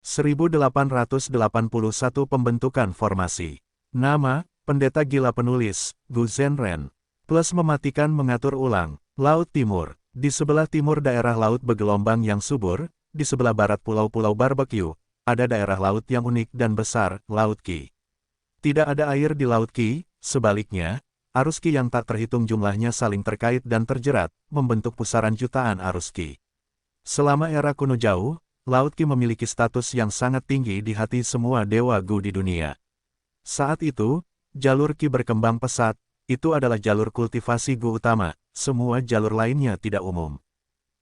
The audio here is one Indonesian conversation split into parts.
1881 Pembentukan formasi. Nama, Pendeta Gila Penulis, Gu Zhenren. Plus mematikan mengatur ulang. Laut Timur. Di sebelah timur daerah laut bergelombang yang subur, di sebelah barat pulau-pulau barbecue, ada daerah laut yang unik dan besar, Laut Qi. Tidak ada air di Laut Qi, sebaliknya, arus Qi yang tak terhitung jumlahnya saling terkait dan terjerat, membentuk pusaran jutaan arus Qi. Selama era kuno jauh, Laut Qi memiliki status yang sangat tinggi di hati semua dewa Gu di dunia. Saat itu, jalur Qi berkembang pesat, itu adalah jalur kultivasi Gu utama, semua jalur lainnya tidak umum.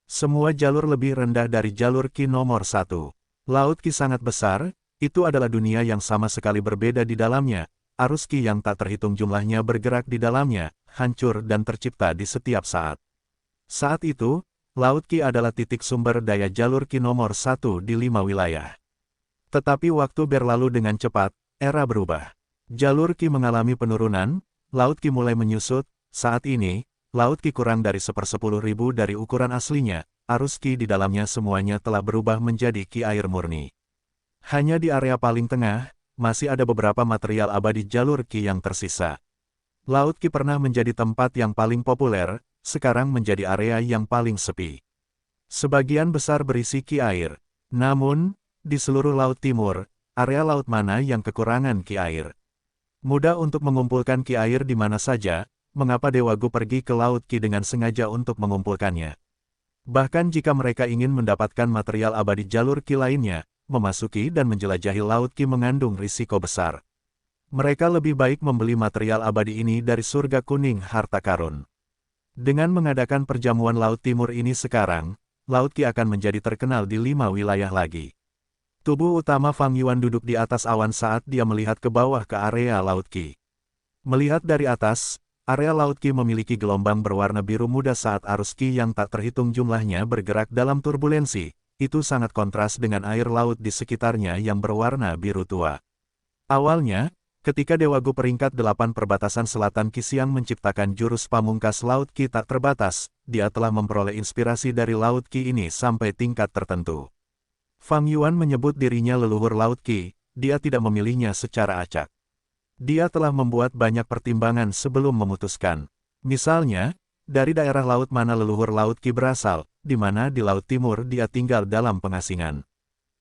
Semua jalur lebih rendah dari jalur Qi nomor 1. Laut Qi sangat besar, itu adalah dunia yang sama sekali berbeda di dalamnya, arus Qi yang tak terhitung jumlahnya bergerak di dalamnya, hancur dan tercipta di setiap saat. Saat itu, Laut Qi adalah titik sumber daya jalur Qi nomor 1 di 5 wilayah. Tetapi waktu berlalu dengan cepat, era berubah. Jalur Qi mengalami penurunan, Laut Qi mulai menyusut, saat ini, Laut Qi kurang dari 1/10.000 dari ukuran aslinya, arus Qi di dalamnya semuanya telah berubah menjadi Qi air murni. Hanya di area paling tengah, masih ada beberapa material abadi jalur Qi yang tersisa. Laut Qi pernah menjadi tempat yang paling populer, sekarang menjadi area yang paling sepi. Sebagian besar berisi Qi air. Namun, di seluruh Laut Timur, area laut mana yang kekurangan Qi air? Mudah untuk mengumpulkan Qi air di mana saja, mengapa Dewa Gu pergi ke Laut Qi dengan sengaja untuk mengumpulkannya? Bahkan jika mereka ingin mendapatkan material abadi jalur Qi lainnya, memasuki dan menjelajahi Laut Qi mengandung risiko besar. Mereka lebih baik membeli material abadi ini dari surga kuning harta karun. Dengan mengadakan perjamuan Laut Timur ini sekarang, Laut Qi akan menjadi terkenal di 5 wilayah lagi. Tubuh utama Fang Yuan duduk di atas awan saat dia melihat ke bawah ke area Laut Qi. Melihat dari atas, area Laut Qi memiliki gelombang berwarna biru muda saat arus Qi yang tak terhitung jumlahnya bergerak dalam turbulensi, itu sangat kontras dengan air laut di sekitarnya yang berwarna biru tua. Awalnya, ketika Dewa Gu peringkat 8 perbatasan selatan Qi Xiang menciptakan jurus pamungkas Laut Qi tak terbatas, dia telah memperoleh inspirasi dari Laut Qi ini sampai tingkat tertentu. Fang Yuan menyebut dirinya leluhur Laut Qi, dia tidak memilihnya secara acak. Dia telah membuat banyak pertimbangan sebelum memutuskan. Misalnya, dari daerah laut mana leluhur Laut Qi berasal, di mana di Laut Timur dia tinggal dalam pengasingan.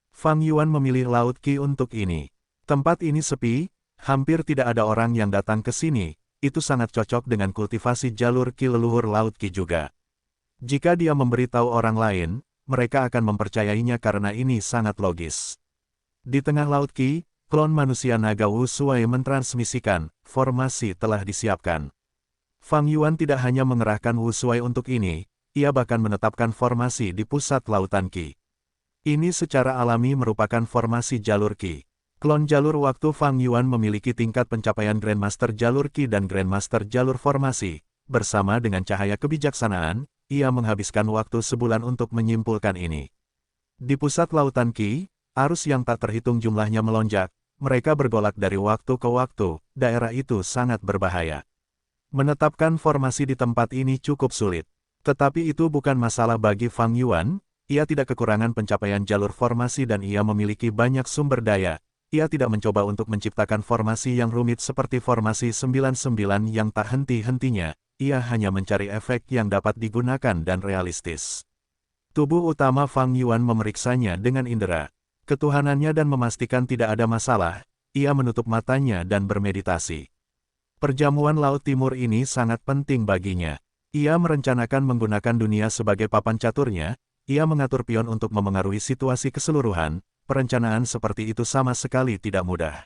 Fang Yuan memilih Laut Qi untuk ini. Tempat ini sepi, hampir tidak ada orang yang datang ke sini, itu sangat cocok dengan kultivasi jalur Qi leluhur Laut Qi juga. Jika dia memberitahu orang lain, mereka akan mempercayainya karena ini sangat logis. Di tengah Laut Qi, klon manusia naga Wu Shuai mentransmisikan, formasi telah disiapkan. Fang Yuan tidak hanya mengerahkan Wu Shuai untuk ini, ia bahkan menetapkan formasi di pusat lautan Qi. Ini secara alami merupakan formasi jalur Qi. Klon jalur waktu Fang Yuan memiliki tingkat pencapaian Grandmaster jalur Qi dan Grandmaster jalur formasi. Bersama dengan cahaya kebijaksanaan, ia menghabiskan waktu sebulan untuk menyimpulkan ini. Di pusat lautan Qi, arus yang tak terhitung jumlahnya melonjak, mereka bergolak dari waktu ke waktu, daerah itu sangat berbahaya. Menetapkan formasi di tempat ini cukup sulit. Tetapi itu bukan masalah bagi Fang Yuan, ia tidak kekurangan pencapaian jalur formasi dan ia memiliki banyak sumber daya. Ia tidak mencoba untuk menciptakan formasi yang rumit seperti formasi 99 yang tak henti-hentinya. Ia hanya mencari efek yang dapat digunakan dan realistis. Tubuh utama Fang Yuan memeriksanya dengan indera ketuhanannya dan memastikan tidak ada masalah. Ia menutup matanya dan bermeditasi. Perjamuan Laut Timur ini sangat penting baginya. Ia merencanakan menggunakan dunia sebagai papan caturnya. Ia mengatur pion untuk memengaruhi situasi keseluruhan. Perencanaan seperti itu sama sekali tidak mudah.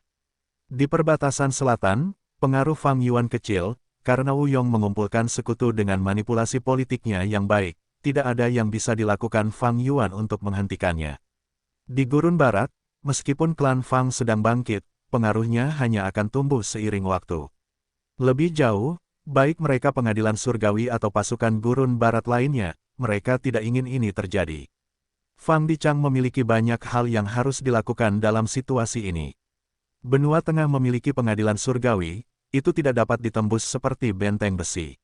Di perbatasan selatan, pengaruh Fang Yuan kecil. Karena Wu Yong mengumpulkan sekutu dengan manipulasi politiknya yang baik, tidak ada yang bisa dilakukan Fang Yuan untuk menghentikannya. Di Gurun Barat, meskipun klan Fang sedang bangkit, pengaruhnya hanya akan tumbuh seiring waktu. Lebih jauh, baik mereka pengadilan surgawi atau pasukan Gurun Barat lainnya, mereka tidak ingin ini terjadi. Fang Dichang memiliki banyak hal yang harus dilakukan dalam situasi ini. Benua Tengah memiliki pengadilan surgawi, itu tidak dapat ditembus seperti benteng besi.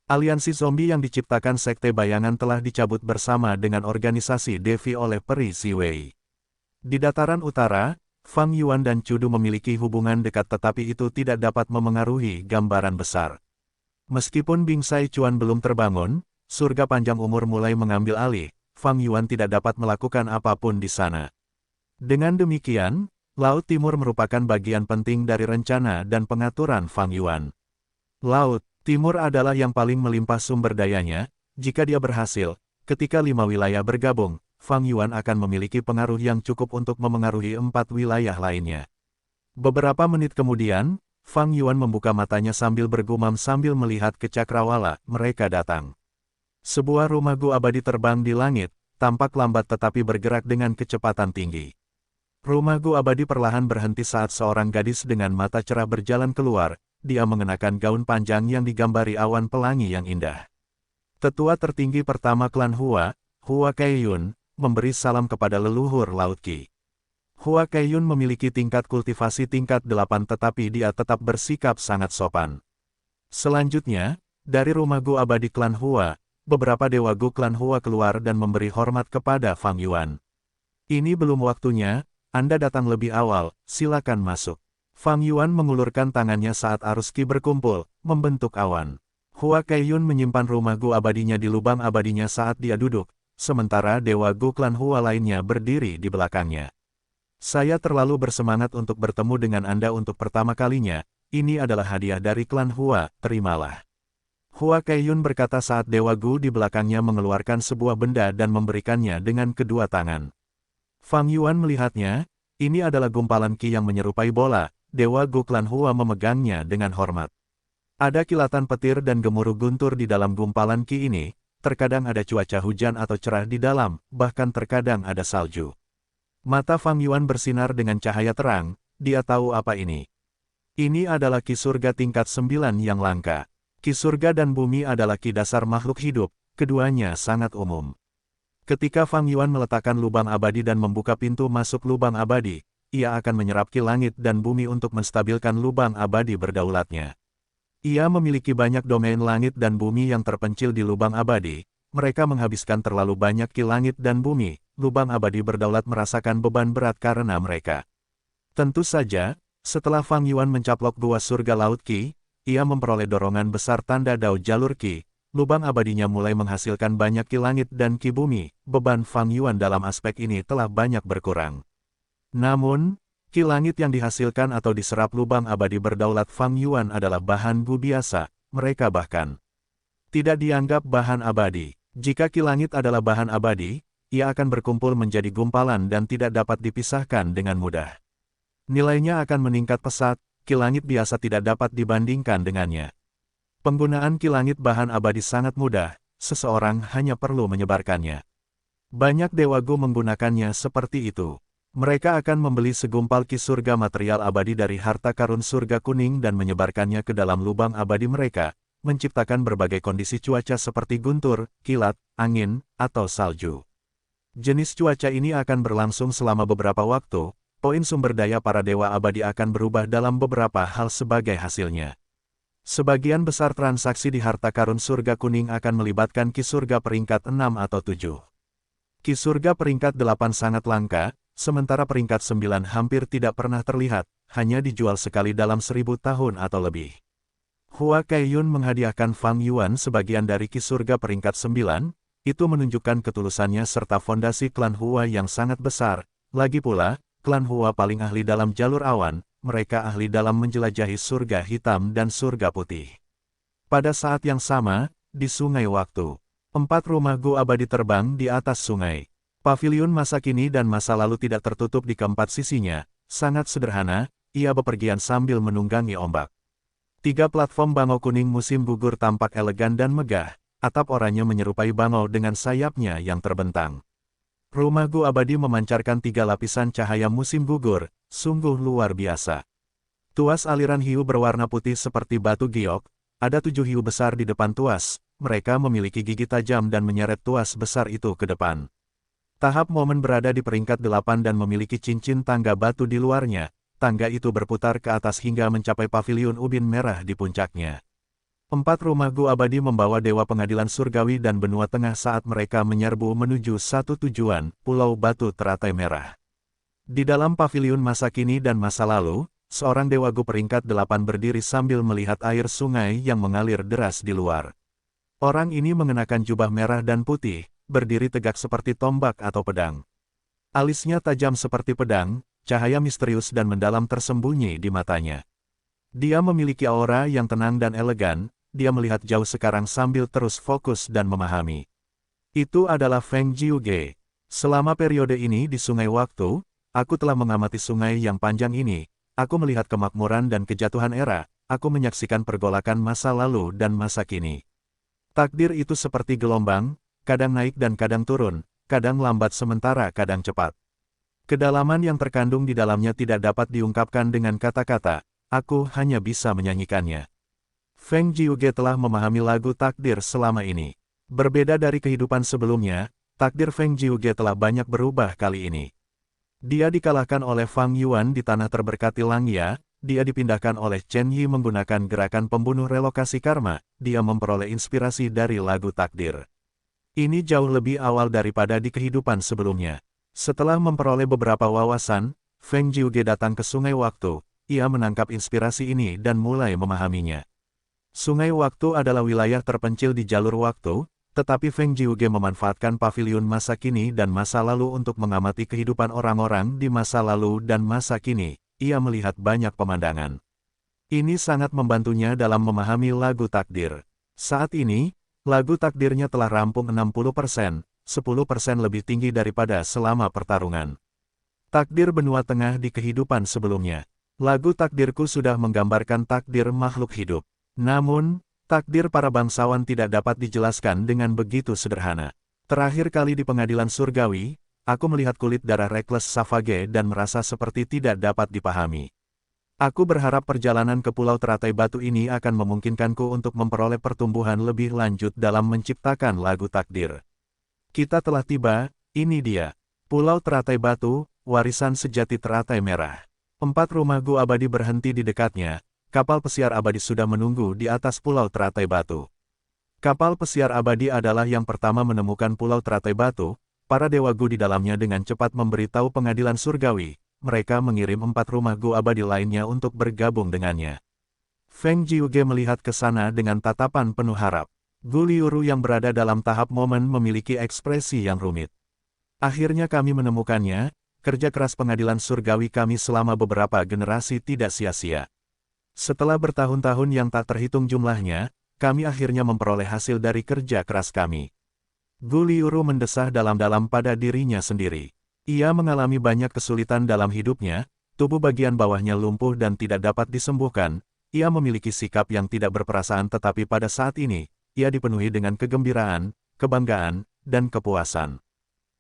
Aliansi zombie yang diciptakan Sekte Bayangan telah dicabut bersama dengan organisasi Devi oleh Peri Ziwei. Di dataran utara, Fang Yuan dan Cudu memiliki hubungan dekat tetapi itu tidak dapat memengaruhi gambaran besar. Meskipun Bing Sai Chuan belum terbangun, surga panjang umur mulai mengambil alih, Fang Yuan tidak dapat melakukan apapun di sana. Dengan demikian, Laut Timur merupakan bagian penting dari rencana dan pengaturan Fang Yuan. Laut Timur adalah yang paling melimpah sumber dayanya. Jika dia berhasil, ketika 5 wilayah bergabung, Fang Yuan akan memiliki pengaruh yang cukup untuk memengaruhi 4 wilayah lainnya. Beberapa menit kemudian, Fang Yuan membuka matanya sambil bergumam sambil melihat ke cakrawala, mereka datang. Sebuah rumah gua abadi terbang di langit, tampak lambat tetapi bergerak dengan kecepatan tinggi. Rumah gua abadi perlahan berhenti saat seorang gadis dengan mata cerah berjalan keluar, dia mengenakan gaun panjang yang digambari awan pelangi yang indah. Tetua tertinggi pertama klan Hua, Hua Kaiyun, memberi salam kepada leluhur Laut Qi. Hua Kaiyun memiliki tingkat kultivasi tingkat 8 tetapi dia tetap bersikap sangat sopan. Selanjutnya, dari rumah gua abadi klan Hua, beberapa dewa gua klan Hua keluar dan memberi hormat kepada Fang Yuan. Ini belum waktunya, Anda datang lebih awal, silakan masuk. Fang Yuan mengulurkan tangannya saat arus Qi berkumpul, membentuk awan. Hua Kaiyun menyimpan rumah gua abadinya di lubang abadinya saat dia duduk, sementara dewa gua klan Hua lainnya berdiri di belakangnya. Saya terlalu bersemangat untuk bertemu dengan Anda untuk pertama kalinya, ini adalah hadiah dari klan Hua, terimalah. Hua Kaiyun berkata saat dewa Gu di belakangnya mengeluarkan sebuah benda dan memberikannya dengan kedua tangan. Fang Yuan melihatnya, ini adalah gumpalan Qi yang menyerupai bola, dewa Gu klan Hua memegangnya dengan hormat. Ada kilatan petir dan gemuruh guntur di dalam gumpalan Qi ini, terkadang ada cuaca hujan atau cerah di dalam, bahkan terkadang ada salju. Mata Fang Yuan bersinar dengan cahaya terang, dia tahu apa ini. Ini adalah Qi surga tingkat 9 yang langka. Qi surga dan bumi adalah Qi dasar makhluk hidup, keduanya sangat umum. Ketika Fang Yuan meletakkan lubang abadi dan membuka pintu masuk lubang abadi, ia akan menyerap Qi langit dan bumi untuk menstabilkan lubang abadi berdaulatnya. Ia memiliki banyak domain langit dan bumi yang terpencil di lubang abadi, mereka menghabiskan terlalu banyak Qi langit dan bumi. Lubang abadi berdaulat merasakan beban berat karena mereka. Tentu saja, setelah Fang Yuan mencaplok gua surga Laut Qi, ia memperoleh dorongan besar tanda dao jalur Qi, lubang abadinya mulai menghasilkan banyak Qi langit dan Qi bumi, beban Fang Yuan dalam aspek ini telah banyak berkurang. Namun, Qi langit yang dihasilkan atau diserap lubang abadi berdaulat Fang Yuan adalah bahan Gu biasa, mereka bahkan tidak dianggap bahan abadi. Jika Qi langit adalah bahan abadi, ia akan berkumpul menjadi gumpalan dan tidak dapat dipisahkan dengan mudah. Nilainya akan meningkat pesat, Qi langit biasa tidak dapat dibandingkan dengannya. Penggunaan Qi langit bahan abadi sangat mudah, seseorang hanya perlu menyebarkannya. Banyak dewa Gu menggunakannya seperti itu. Mereka akan membeli segumpal Qi surga material abadi dari harta karun surga kuning dan menyebarkannya ke dalam lubang abadi mereka, menciptakan berbagai kondisi cuaca seperti guntur, kilat, angin, atau salju. Jenis cuaca ini akan berlangsung selama beberapa waktu, poin sumber daya para dewa abadi akan berubah dalam beberapa hal sebagai hasilnya. Sebagian besar transaksi di harta karun surga kuning akan melibatkan Qi surga peringkat 6 atau 7. Qi surga peringkat 8 sangat langka, sementara peringkat 9 hampir tidak pernah terlihat, hanya dijual sekali dalam 1000 tahun atau lebih. Hua Kaiyun menghadiahkan Fang Yuan sebagian dari Qi surga peringkat 9, itu menunjukkan ketulusannya serta fondasi klan Hua yang sangat besar. Lagi pula, klan Hua paling ahli dalam jalur awan, mereka ahli dalam menjelajahi surga hitam dan surga putih. Pada saat yang sama, di sungai waktu, 4 rumah gua abadi terbang di atas sungai. Paviliun masa kini dan masa lalu tidak tertutup di keempat sisinya, sangat sederhana, ia bepergian sambil menunggangi ombak. 3 platform bangau kuning musim gugur tampak elegan dan megah. Atap oranye menyerupai bangau dengan sayapnya yang terbentang. Rumah gua abadi memancarkan 3 lapisan cahaya musim gugur, sungguh luar biasa. Tuas aliran hiu berwarna putih seperti batu giok, ada 7 hiu besar di depan tuas, mereka memiliki gigi tajam dan menyeret tuas besar itu ke depan. Tahap momen berada di peringkat 8 dan memiliki cincin tangga batu di luarnya, tangga itu berputar ke atas hingga mencapai paviliun ubin merah di puncaknya. 4 rumah gua abadi membawa dewa pengadilan surgawi dan benua tengah saat mereka menyerbu menuju satu tujuan, Pulau Batu Teratai Merah. Di dalam paviliun masa kini dan masa lalu, seorang dewa Gu peringkat 8 berdiri sambil melihat air sungai yang mengalir deras di luar. Orang ini mengenakan jubah merah dan putih, berdiri tegak seperti tombak atau pedang. Alisnya tajam seperti pedang, cahaya misterius dan mendalam tersembunyi di matanya. Dia memiliki aura yang tenang dan elegan, dia melihat jauh sekarang sambil terus fokus dan memahami. Itu adalah Feng Jiuge. Selama periode ini di Sungai Waktu, aku telah mengamati sungai yang panjang ini, aku melihat kemakmuran dan kejatuhan era, aku menyaksikan pergolakan masa lalu dan masa kini. Takdir itu seperti gelombang, kadang naik dan kadang turun, kadang lambat sementara kadang cepat. Kedalaman yang terkandung di dalamnya tidak dapat diungkapkan dengan kata-kata, aku hanya bisa menyanyikannya. Feng Jiuge telah memahami lagu takdir selama ini. Berbeda dari kehidupan sebelumnya, takdir Feng Jiuge telah banyak berubah kali ini. Dia dikalahkan oleh Fang Yuan di tanah terberkati Langya, dia dipindahkan oleh Chen Yi menggunakan gerakan pembunuh relokasi karma, dia memperoleh inspirasi dari lagu takdir. Ini jauh lebih awal daripada di kehidupan sebelumnya. Setelah memperoleh beberapa wawasan, Feng Jiuge datang ke Sungai Waktu, ia menangkap inspirasi ini dan mulai memahaminya. Sungai Waktu adalah wilayah terpencil di jalur waktu, tetapi Feng Jiuge memanfaatkan paviliun masa kini dan masa lalu untuk mengamati kehidupan orang-orang di masa lalu dan masa kini. Ia melihat banyak pemandangan. Ini sangat membantunya dalam memahami lagu takdir. Saat ini, lagu takdirnya telah rampung 60%, 10% lebih tinggi daripada selama pertarungan. Takdir benua tengah di kehidupan sebelumnya. Lagu takdirku sudah menggambarkan takdir makhluk hidup. Namun, takdir para bangsawan tidak dapat dijelaskan dengan begitu sederhana. Terakhir kali di pengadilan surgawi, aku melihat kulit darah Reckless Savage dan merasa seperti tidak dapat dipahami. Aku berharap perjalanan ke Pulau Teratai Batu ini akan memungkinkanku untuk memperoleh pertumbuhan lebih lanjut dalam menciptakan lagu takdir. Kita telah tiba, ini dia. Pulau Teratai Batu, warisan sejati teratai merah. 4 rumah Gu abadi berhenti di dekatnya. Kapal pesiar abadi sudah menunggu di atas Pulau Teratai Batu. Kapal pesiar abadi adalah yang pertama menemukan Pulau Teratai Batu, para dewa Gu di dalamnya dengan cepat memberitahu pengadilan surgawi, mereka mengirim 4 rumah Gu abadi lainnya untuk bergabung dengannya. Feng Jiuge melihat ke sana dengan tatapan penuh harap. Gu Liuru yang berada dalam tahap momen memiliki ekspresi yang rumit. Akhirnya kami menemukannya, kerja keras pengadilan surgawi kami selama beberapa generasi tidak sia-sia. Setelah bertahun-tahun yang tak terhitung jumlahnya, kami akhirnya memperoleh hasil dari kerja keras kami. Gu Liuru mendesah dalam-dalam pada dirinya sendiri. Ia mengalami banyak kesulitan dalam hidupnya, tubuh bagian bawahnya lumpuh dan tidak dapat disembuhkan, ia memiliki sikap yang tidak berperasaan tetapi pada saat ini, ia dipenuhi dengan kegembiraan, kebanggaan, dan kepuasan.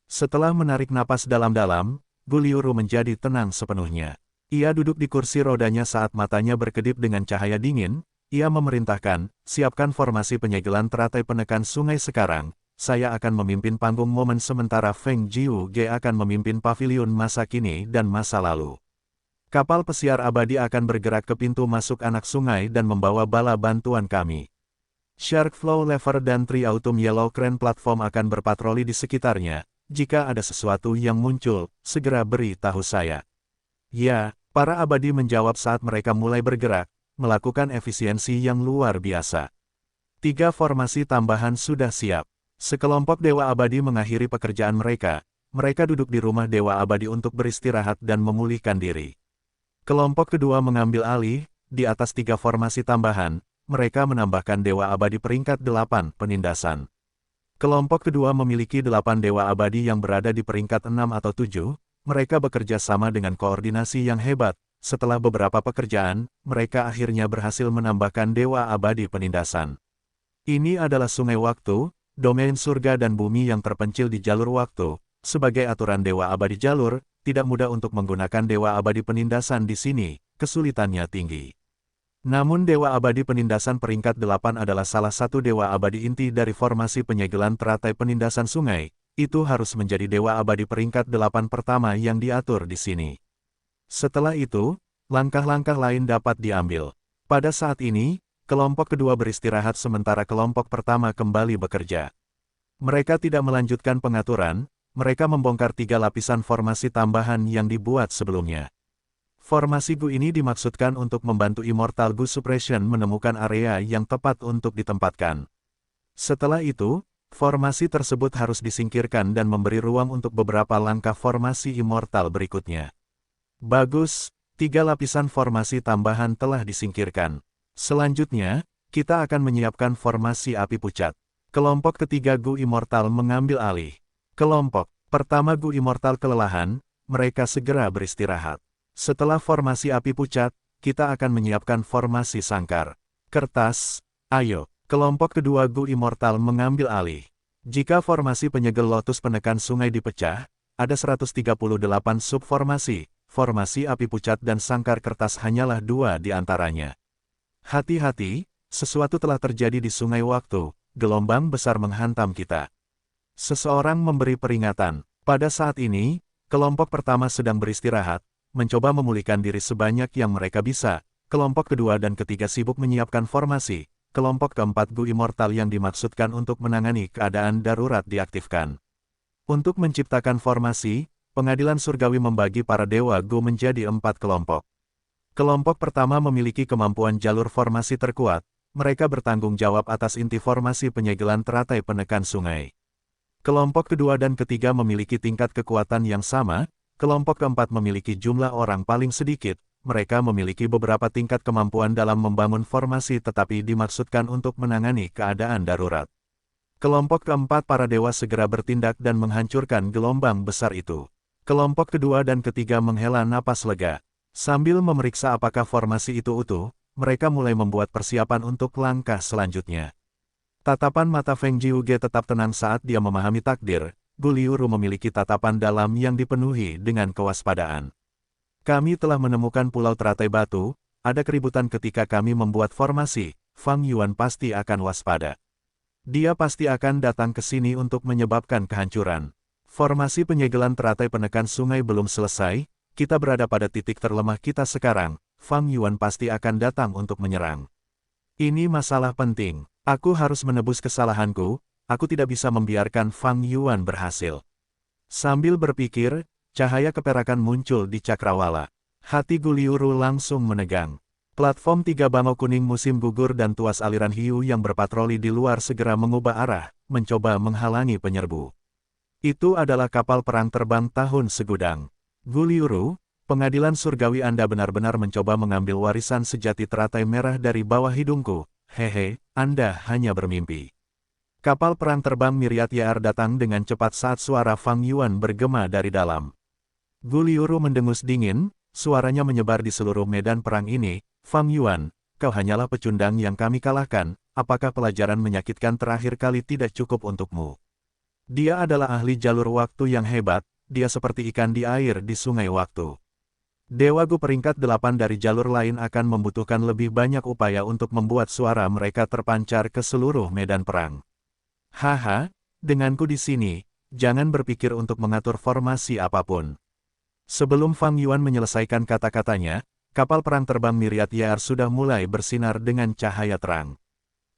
Setelah menarik napas dalam-dalam, Gu Liuru menjadi tenang sepenuhnya. Ia duduk di kursi rodanya saat matanya berkedip dengan cahaya dingin, ia memerintahkan, siapkan formasi penyegelan teratai penekan sungai sekarang, saya akan memimpin panggung momen sementara Feng Jiuge akan memimpin paviliun masa kini dan masa lalu. Kapal pesiar abadi akan bergerak ke pintu masuk anak sungai dan membawa bala bantuan kami. Shark Flow Lever dan Tri-Autumn Yellow Crane Platform akan berpatroli di sekitarnya, jika ada sesuatu yang muncul, segera beri tahu saya. Ya. Para abadi menjawab saat mereka mulai bergerak, melakukan efisiensi yang luar biasa. 3 formasi tambahan sudah siap. Sekelompok dewa abadi mengakhiri pekerjaan mereka, mereka duduk di rumah dewa abadi untuk beristirahat dan memulihkan diri. Kelompok kedua mengambil alih, di atas 3 formasi tambahan, mereka menambahkan dewa abadi peringkat 8 penindasan. Kelompok kedua memiliki 8 dewa abadi yang berada di peringkat 6 atau 7, mereka bekerja sama dengan koordinasi yang hebat. Setelah beberapa pekerjaan, mereka akhirnya berhasil menambahkan dewa abadi penindasan. Ini adalah Sungai Waktu, domain surga dan bumi yang terpencil di jalur waktu. Sebagai aturan dewa abadi jalur, tidak mudah untuk menggunakan dewa abadi penindasan di sini, kesulitannya tinggi. Namun dewa abadi penindasan peringkat 8 adalah salah satu dewa abadi inti dari formasi penyegelan teratai penindasan sungai. Itu harus menjadi dewa abadi peringkat 8 pertama yang diatur di sini. Setelah itu, langkah-langkah lain dapat diambil. Pada saat ini, kelompok kedua beristirahat sementara kelompok pertama kembali bekerja. Mereka tidak melanjutkan pengaturan, mereka membongkar 3 lapisan formasi tambahan yang dibuat sebelumnya. Formasi Gu ini dimaksudkan untuk membantu Immortal Gu Suppression menemukan area yang tepat untuk ditempatkan. Setelah itu, formasi tersebut harus disingkirkan dan memberi ruang untuk beberapa langkah formasi Immortal berikutnya. Bagus, 3 lapisan formasi tambahan telah disingkirkan. Selanjutnya, kita akan menyiapkan formasi api pucat. Kelompok ketiga Gu Immortal mengambil alih. Kelompok pertama Gu Immortal kelelahan, mereka segera beristirahat. Setelah formasi api pucat, kita akan menyiapkan formasi sangkar. Kertas, ayo. Kelompok kedua Gu Immortal mengambil alih. Jika formasi penyegel lotus penekan sungai dipecah, ada 138 subformasi, formasi api pucat dan sangkar kertas hanyalah 2 di antaranya. Hati-hati, sesuatu telah terjadi di sungai waktu, gelombang besar menghantam kita. Seseorang memberi peringatan. Pada saat ini, kelompok pertama sedang beristirahat, mencoba memulihkan diri sebanyak yang mereka bisa. Kelompok kedua dan ketiga sibuk menyiapkan formasi. Kelompok keempat Gu Immortal yang dimaksudkan untuk menangani keadaan darurat diaktifkan. Untuk menciptakan formasi, pengadilan surgawi membagi para dewa Gu menjadi 4 kelompok. Kelompok pertama memiliki kemampuan jalur formasi terkuat. Mereka bertanggung jawab atas inti formasi penyegelan teratai penekan sungai. Kelompok kedua dan ketiga memiliki tingkat kekuatan yang sama. Kelompok keempat memiliki jumlah orang paling sedikit, mereka memiliki beberapa tingkat kemampuan dalam membangun formasi tetapi dimaksudkan untuk menangani keadaan darurat. Kelompok keempat para dewa segera bertindak dan menghancurkan gelombang besar itu. Kelompok kedua dan ketiga menghela napas lega. Sambil memeriksa apakah formasi itu utuh, mereka mulai membuat persiapan untuk langkah selanjutnya. Tatapan mata Feng Jiuge tetap tenang saat dia memahami takdir. Gu Liuru memiliki tatapan dalam yang dipenuhi dengan kewaspadaan. Kami telah menemukan pulau teratai batu, ada keributan ketika kami membuat formasi, Fang Yuan pasti akan waspada. Dia pasti akan datang ke sini untuk menyebabkan kehancuran. Formasi penyegelan teratai penekan sungai belum selesai, kita berada pada titik terlemah kita sekarang, Fang Yuan pasti akan datang untuk menyerang. Ini masalah penting, aku harus menebus kesalahanku. Aku tidak bisa membiarkan Fang Yuan berhasil. Sambil berpikir, cahaya keperakan muncul di cakrawala. Hati Gu Liuru langsung menegang. Platform 3 bangau kuning musim gugur dan tuas aliran hiu yang berpatroli di luar segera mengubah arah, mencoba menghalangi penyerbu. Itu adalah kapal perang terbang tahun segudang. Gu Liuru, pengadilan surgawi Anda benar-benar mencoba mengambil warisan sejati teratai merah dari bawah hidungku. Hehe, Anda hanya bermimpi. Kapal perang terbang Myriad Yaar datang dengan cepat saat suara Fang Yuan bergema dari dalam. Gu Liuru mendengus dingin, suaranya menyebar di seluruh medan perang ini. Fang Yuan, kau hanyalah pecundang yang kami kalahkan, apakah pelajaran menyakitkan terakhir kali tidak cukup untukmu? Dia adalah ahli jalur waktu yang hebat, dia seperti ikan di air di sungai waktu. Dewa Gu peringkat 8 dari jalur lain akan membutuhkan lebih banyak upaya untuk membuat suara mereka terpancar ke seluruh medan perang. Haha, denganku di sini, jangan berpikir untuk mengatur formasi apapun. Sebelum Fang Yuan menyelesaikan kata-katanya, kapal perang terbang Myriad Yaar sudah mulai bersinar dengan cahaya terang.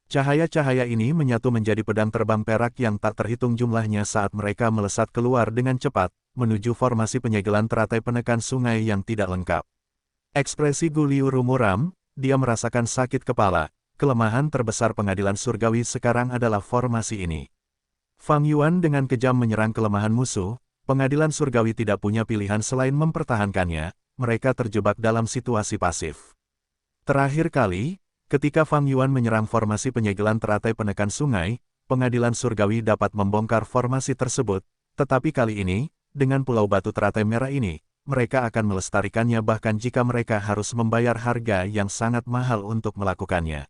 Cahaya-cahaya ini menyatu menjadi pedang terbang perak yang tak terhitung jumlahnya saat mereka melesat keluar dengan cepat, menuju formasi penyegelan teratai penekan sungai yang tidak lengkap. Ekspresi Gu Liuru muram, dia merasakan sakit kepala. Kelemahan terbesar pengadilan surgawi sekarang adalah formasi ini. Fang Yuan dengan kejam menyerang kelemahan musuh, pengadilan surgawi tidak punya pilihan selain mempertahankannya, mereka terjebak dalam situasi pasif. Terakhir kali, ketika Fang Yuan menyerang formasi penyegelan teratai penekan sungai, pengadilan surgawi dapat membongkar formasi tersebut, tetapi kali ini, dengan pulau batu teratai merah ini, mereka akan melestarikannya bahkan jika mereka harus membayar harga yang sangat mahal untuk melakukannya.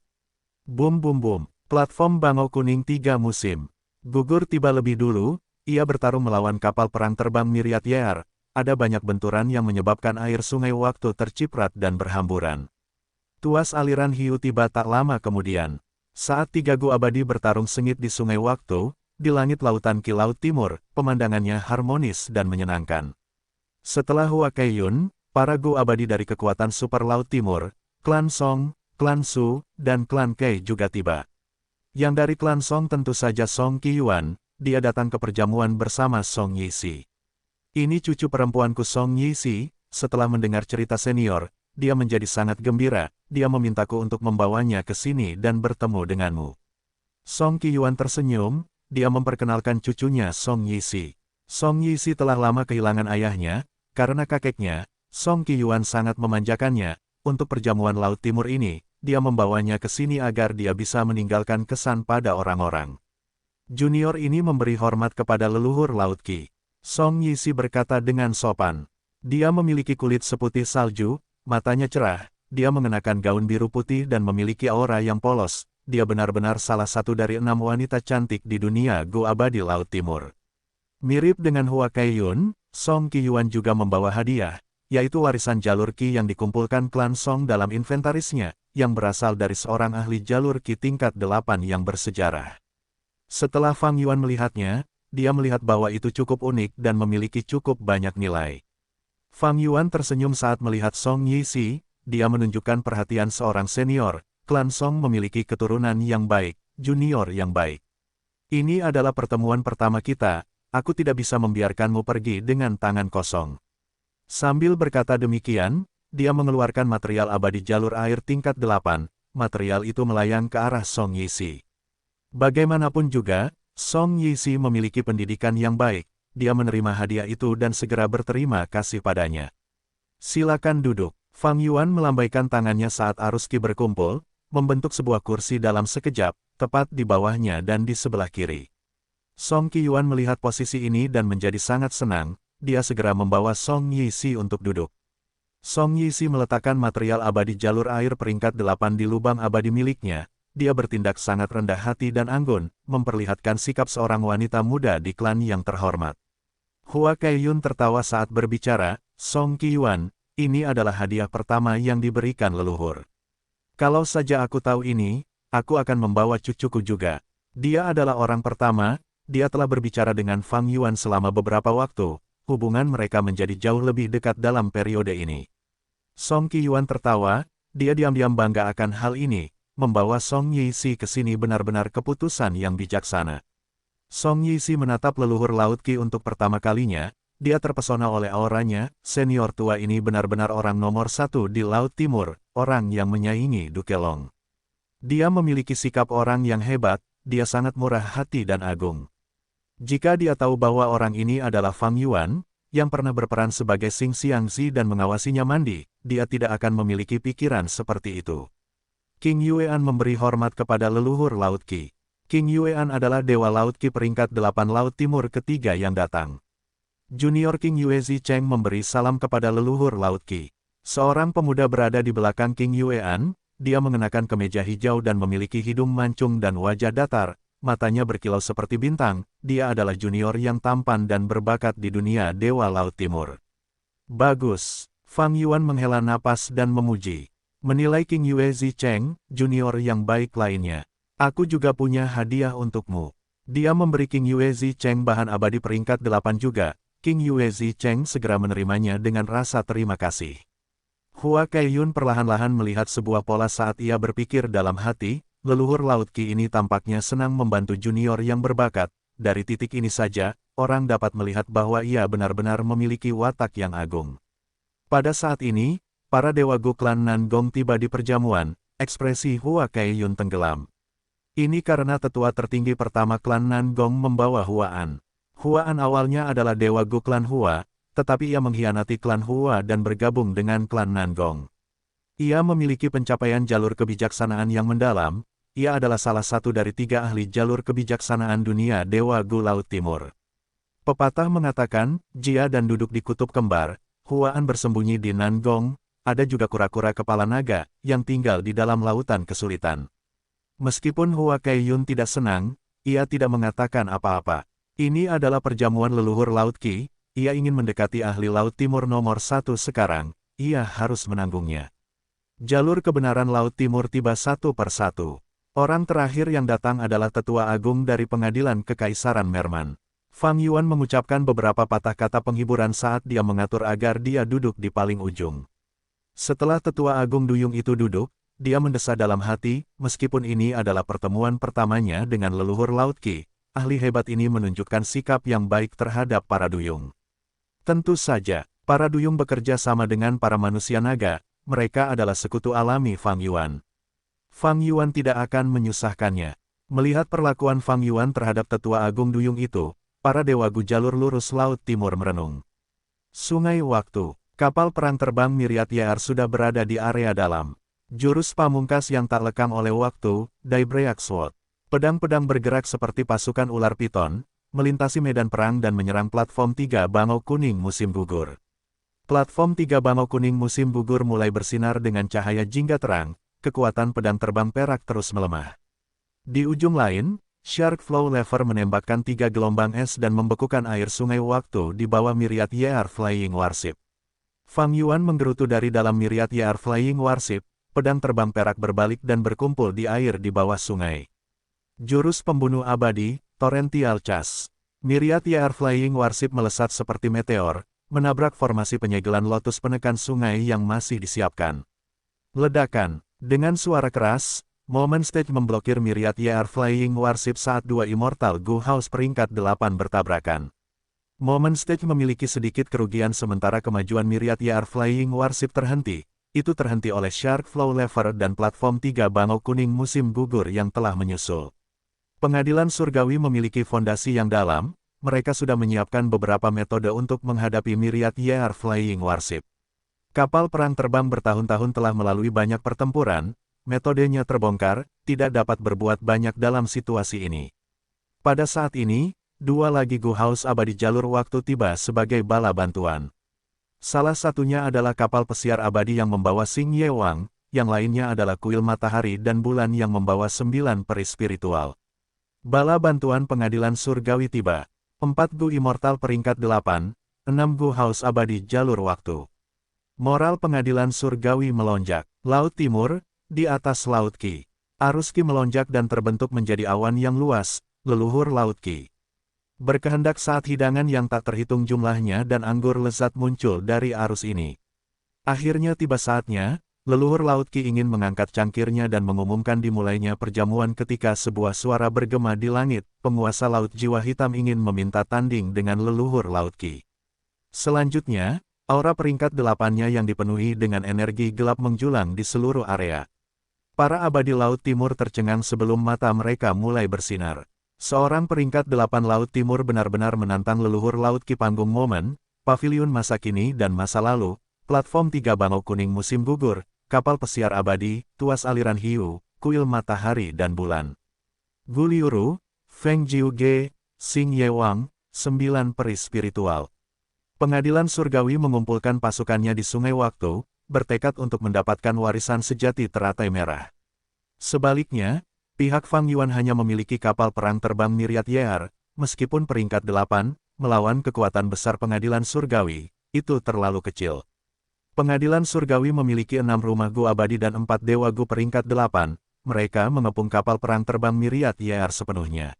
Boom boom boom, platform bangau kuning 3 musim. Gugur tiba lebih dulu, ia bertarung melawan kapal perang terbang Myriad Yaar. Ada banyak benturan yang menyebabkan air sungai waktu terciprat dan berhamburan. Tuas aliran hiu tiba tak lama kemudian. Saat 3 Gu abadi bertarung sengit di sungai waktu, di langit lautan Ki Laut Timur, pemandangannya harmonis dan menyenangkan. Setelah Hua Keiyun, para Gu abadi dari kekuatan Super Laut Timur, Klan Song, Klan Su, dan Klan Kei juga tiba. Yang dari Klan Song tentu saja Song Qiyuan, dia datang ke perjamuan bersama Song Yixi. Ini cucu perempuanku Song Yixi. Setelah mendengar cerita senior, dia menjadi sangat gembira, dia memintaku untuk membawanya ke sini dan bertemu denganmu. Song Qiyuan tersenyum, dia memperkenalkan cucunya Song Yixi. Song Yixi telah lama kehilangan ayahnya, karena kakeknya, Song Qiyuan sangat memanjakannya. Untuk perjamuan Laut Timur ini, dia membawanya ke sini agar dia bisa meninggalkan kesan pada orang-orang. Junior ini memberi hormat kepada leluhur Laut Qi. Song Yixi berkata dengan sopan. Dia memiliki kulit seputih salju, matanya cerah, dia mengenakan gaun biru putih dan memiliki aura yang polos. Dia benar-benar salah satu dari 6 wanita cantik di dunia Gu Abadi Laut Timur. Mirip dengan Hua Kaiyun, Song Qiyuan juga membawa hadiah, yaitu warisan jalur Qi yang dikumpulkan klan Song dalam inventarisnya, yang berasal dari seorang ahli jalur Qi tingkat 8 yang bersejarah. Setelah Fang Yuan melihatnya, dia melihat bahwa itu cukup unik dan memiliki cukup banyak nilai. Fang Yuan tersenyum saat melihat Song Yixi, dia menunjukkan perhatian seorang senior, klan Song memiliki keturunan yang baik, junior yang baik. Ini adalah pertemuan pertama kita, aku tidak bisa membiarkanmu pergi dengan tangan kosong. Sambil berkata demikian, dia mengeluarkan material abadi jalur air tingkat 8, material itu melayang ke arah Song Yixi. Bagaimanapun juga, Song Yixi memiliki pendidikan yang baik. Dia menerima hadiah itu dan segera berterima kasih padanya. Silakan duduk. Fang Yuan melambaikan tangannya saat arus Qi berkumpul, membentuk sebuah kursi dalam sekejap, tepat di bawahnya dan di sebelah kiri. Song Qiyuan melihat posisi ini dan menjadi sangat senang, dia segera membawa Song Yixi untuk duduk. Song Yixi meletakkan material abadi jalur air peringkat 8 di lubang abadi miliknya. Dia bertindak sangat rendah hati dan anggun, memperlihatkan sikap seorang wanita muda di klan yang terhormat. Hua Kaiyun tertawa saat berbicara, Song Qiyuan, ini adalah hadiah pertama yang diberikan leluhur. Kalau saja aku tahu ini, aku akan membawa cucuku juga. Dia adalah orang pertama, dia telah berbicara dengan Fang Yuan selama beberapa waktu, hubungan mereka menjadi jauh lebih dekat dalam periode ini. Song Qiyuan tertawa, dia diam-diam bangga akan hal ini, membawa Song Yixi ke sini benar-benar keputusan yang bijaksana. Song Yixi menatap leluhur Laut Qi untuk pertama kalinya, dia terpesona oleh auranya, senior tua ini benar-benar orang nomor 1 di Laut Timur, orang yang menyaingi Dukelong. Dia memiliki sikap orang yang hebat, dia sangat murah hati dan agung. Jika dia tahu bahwa orang ini adalah Fang Yuan, yang pernah berperan sebagai Xing Xiangzi dan mengawasinya mandi, dia tidak akan memiliki pikiran seperti itu. King Yuean memberi hormat kepada leluhur Laut Qi. King Yuean adalah Dewa Laut Qi peringkat 8 Laut Timur ketiga yang datang. Junior King Yue Zicheng memberi salam kepada leluhur Laut Qi. Seorang pemuda berada di belakang King Yuean, dia mengenakan kemeja hijau dan memiliki hidung mancung dan wajah datar, matanya berkilau seperti bintang, dia adalah junior yang tampan dan berbakat di dunia Dewa Laut Timur. Bagus, Fang Yuan menghela napas dan memuji. Menilai King Yue Zicheng, junior yang baik lainnya. Aku juga punya hadiah untukmu. Dia memberi King Yue Zicheng bahan abadi peringkat 8 juga. King Yue Zicheng segera menerimanya dengan rasa terima kasih. Hua Kaiyun perlahan-lahan melihat sebuah pola saat ia berpikir dalam hati, leluhur Laut Qi ini tampaknya senang membantu junior yang berbakat. Dari titik ini saja, orang dapat melihat bahwa ia benar-benar memiliki watak yang agung. Pada saat ini, para dewa Gu klan Nangong tiba di perjamuan, ekspresi Hua Kaiyun tenggelam. Ini karena tetua tertinggi pertama klan Nangong membawa Huaan. Huaan awalnya adalah dewa Gu klan Hua, tetapi ia mengkhianati klan Hua dan bergabung dengan klan Nangong. Ia memiliki pencapaian jalur kebijaksanaan yang mendalam, ia adalah salah satu dari 3 ahli jalur kebijaksanaan dunia Dewa Gu Laut Timur. Pepatah mengatakan, jia dan duduk di kutub kembar, Huaan bersembunyi di Nangong, ada juga kura-kura kepala naga, yang tinggal di dalam lautan kesulitan. Meskipun Hua Kaiyun tidak senang, ia tidak mengatakan apa-apa. Ini adalah perjamuan leluhur Laut Qi, ia ingin mendekati ahli Laut Timur nomor 1 sekarang, ia harus menanggungnya. Jalur kebenaran Laut Timur tiba satu per satu. Orang terakhir yang datang adalah tetua agung dari pengadilan Kekaisaran Merman. Fang Yuan mengucapkan beberapa patah kata penghiburan saat dia mengatur agar dia duduk di paling ujung. Setelah tetua agung duyung itu duduk, dia mendesah dalam hati, meskipun ini adalah pertemuan pertamanya dengan leluhur Laut Qi, ahli hebat ini menunjukkan sikap yang baik terhadap para duyung. Tentu saja, para duyung bekerja sama dengan para manusia naga, mereka adalah sekutu alami Fang Yuan. Fang Yuan tidak akan menyusahkannya. Melihat perlakuan Fang Yuan terhadap tetua agung duyung itu, para dewa Gu jalur lurus Laut Timur merenung. Sungai Waktu, kapal perang terbang Myriad Year sudah berada di area dalam. Jurus pamungkas yang tak lekang oleh waktu, Daybreak Sword. Pedang-pedang bergerak seperti pasukan ular piton, melintasi medan perang dan menyerang platform 3 Bangau Kuning musim gugur. Platform 3 Bangau Kuning musim gugur mulai bersinar dengan cahaya jingga terang, kekuatan pedang terbang perak terus melemah. Di ujung lain, Shark Flow Lever menembakkan 3 gelombang es dan membekukan air sungai waktu di bawah Myriad Year Flying Warship. Fang Yuan menggerutu dari dalam Myriad Year Flying Warship, pedang terbang perak berbalik dan berkumpul di air di bawah sungai. Jurus pembunuh abadi, Torrential Charge. Myriad Year Flying Warship melesat seperti meteor, menabrak formasi penyegelan lotus penekan sungai yang masih disiapkan. Ledakan. Dengan suara keras, Moment Stage memblokir Myriad Year Flying Warship saat dua Immortal Gu House peringkat 8 bertabrakan. Moment Stage memiliki sedikit kerugian sementara kemajuan Myriad Year Flying Warship terhenti. Itu terhenti oleh Shark Flow Lever dan platform 3 Bangau Kuning musim gugur yang telah menyusul. Pengadilan surgawi memiliki fondasi yang dalam, mereka sudah menyiapkan beberapa metode untuk menghadapi Myriad Year Flying Warship. Kapal perang terbang bertahun-tahun telah melalui banyak pertempuran, metodenya terbongkar, tidak dapat berbuat banyak dalam situasi ini. Pada saat ini, dua lagi Gu House abadi jalur waktu tiba sebagai bala bantuan. Salah satunya adalah kapal pesiar abadi yang membawa Xing Ye Wang, yang lainnya adalah kuil matahari dan bulan yang membawa 9 peri spiritual. Bala bantuan pengadilan surgawi tiba. 4 Gu Immortal peringkat 8, 6 Gu House abadi jalur waktu. Moral pengadilan surgawi melonjak. Laut Timur, di atas Laut Qi. Arus Qi melonjak dan terbentuk menjadi awan yang luas, leluhur Laut Qi. Berkehendak saat hidangan yang tak terhitung jumlahnya dan anggur lezat muncul dari arus ini. Akhirnya tiba saatnya, leluhur Laut Qi ingin mengangkat cangkirnya dan mengumumkan dimulainya perjamuan ketika sebuah suara bergema di langit, penguasa Laut Jiwa Hitam ingin meminta tanding dengan leluhur Laut Qi. Selanjutnya, aura peringkat 8-nya yang dipenuhi dengan energi gelap menjulang di seluruh area. Para abadi Laut Timur tercengang sebelum mata mereka mulai bersinar. Seorang peringkat 8 Laut Timur benar-benar menantang leluhur Laut Qi panggung momen, pavilion masa kini dan masa lalu, platform 3 Bangau Kuning musim gugur, kapal pesiar abadi, tuas aliran hiu, kuil matahari dan bulan. Gu Liuru, Feng Jiuge, Xing Ye Wang, 9 peri spiritual. Pengadilan surgawi mengumpulkan pasukannya di Sungai Waktu, bertekad untuk mendapatkan warisan sejati teratai merah. Sebaliknya, pihak Fang Yuan hanya memiliki kapal perang terbang Myriad Year, meskipun peringkat 8, melawan kekuatan besar pengadilan surgawi, itu terlalu kecil. Pengadilan surgawi memiliki 6 rumah Gu abadi dan 4 dewa Gu peringkat 8, mereka mengepung kapal perang terbang Myriad Year sepenuhnya.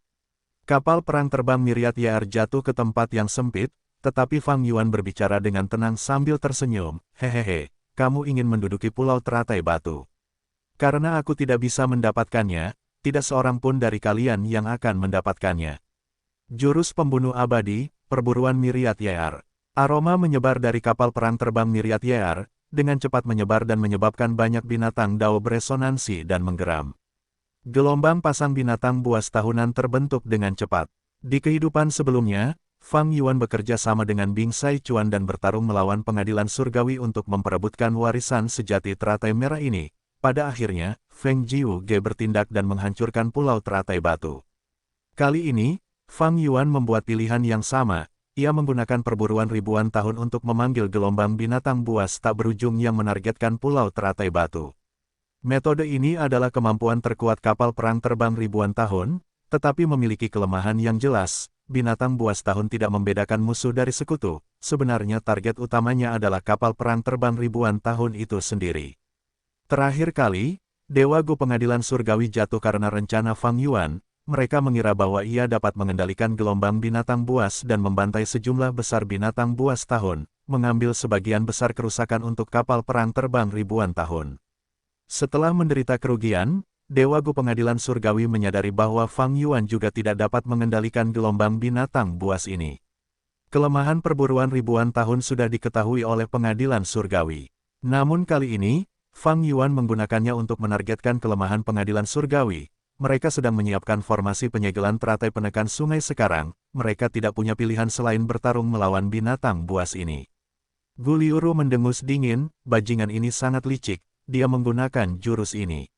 Kapal perang terbang Myriad Year jatuh ke tempat yang sempit, tetapi Fang Yuan berbicara dengan tenang sambil tersenyum, hehehe, kamu ingin menduduki pulau teratai batu. Karena aku tidak bisa mendapatkannya, tidak seorang pun dari kalian yang akan mendapatkannya. Jurus pembunuh abadi, perburuan Myriad Year. Aroma menyebar dari kapal perang terbang Myriad Year, dengan cepat menyebar dan menyebabkan banyak binatang dao beresonansi dan menggeram. Gelombang pasang binatang buas tahunan terbentuk dengan cepat. Di kehidupan sebelumnya, Fang Yuan bekerja sama dengan Bing Sai Chuan dan bertarung melawan pengadilan surgawi untuk memperebutkan warisan sejati teratai merah ini. Pada akhirnya, Feng Jiuge bertindak dan menghancurkan pulau teratai batu. Kali ini, Fang Yuan membuat pilihan yang sama, ia menggunakan perburuan ribuan tahun untuk memanggil gelombang binatang buas tak berujung yang menargetkan pulau teratai batu. Metode ini adalah kemampuan terkuat kapal perang terbang ribuan tahun, tetapi memiliki kelemahan yang jelas, binatang buas tahun tidak membedakan musuh dari sekutu, sebenarnya target utamanya adalah kapal perang terbang ribuan tahun itu sendiri. Terakhir kali, Dewa Gu Pengadilan Surgawi jatuh karena rencana Fang Yuan, mereka mengira bahwa ia dapat mengendalikan gelombang binatang buas dan membantai sejumlah besar binatang buas tahun, mengambil sebagian besar kerusakan untuk kapal perang terbang ribuan tahun. Setelah menderita kerugian, Dewa Gu Pengadilan Surgawi menyadari bahwa Fang Yuan juga tidak dapat mengendalikan gelombang binatang buas ini. Kelemahan perburuan ribuan tahun sudah diketahui oleh Pengadilan Surgawi. Namun kali ini, Fang Yuan menggunakannya untuk menargetkan kelemahan Pengadilan Surgawi. Mereka sedang menyiapkan formasi penyegelan teratai penekan sungai sekarang, mereka tidak punya pilihan selain bertarung melawan binatang buas ini. Gu Liuru mendengus dingin, bajingan ini sangat licik, dia menggunakan jurus ini.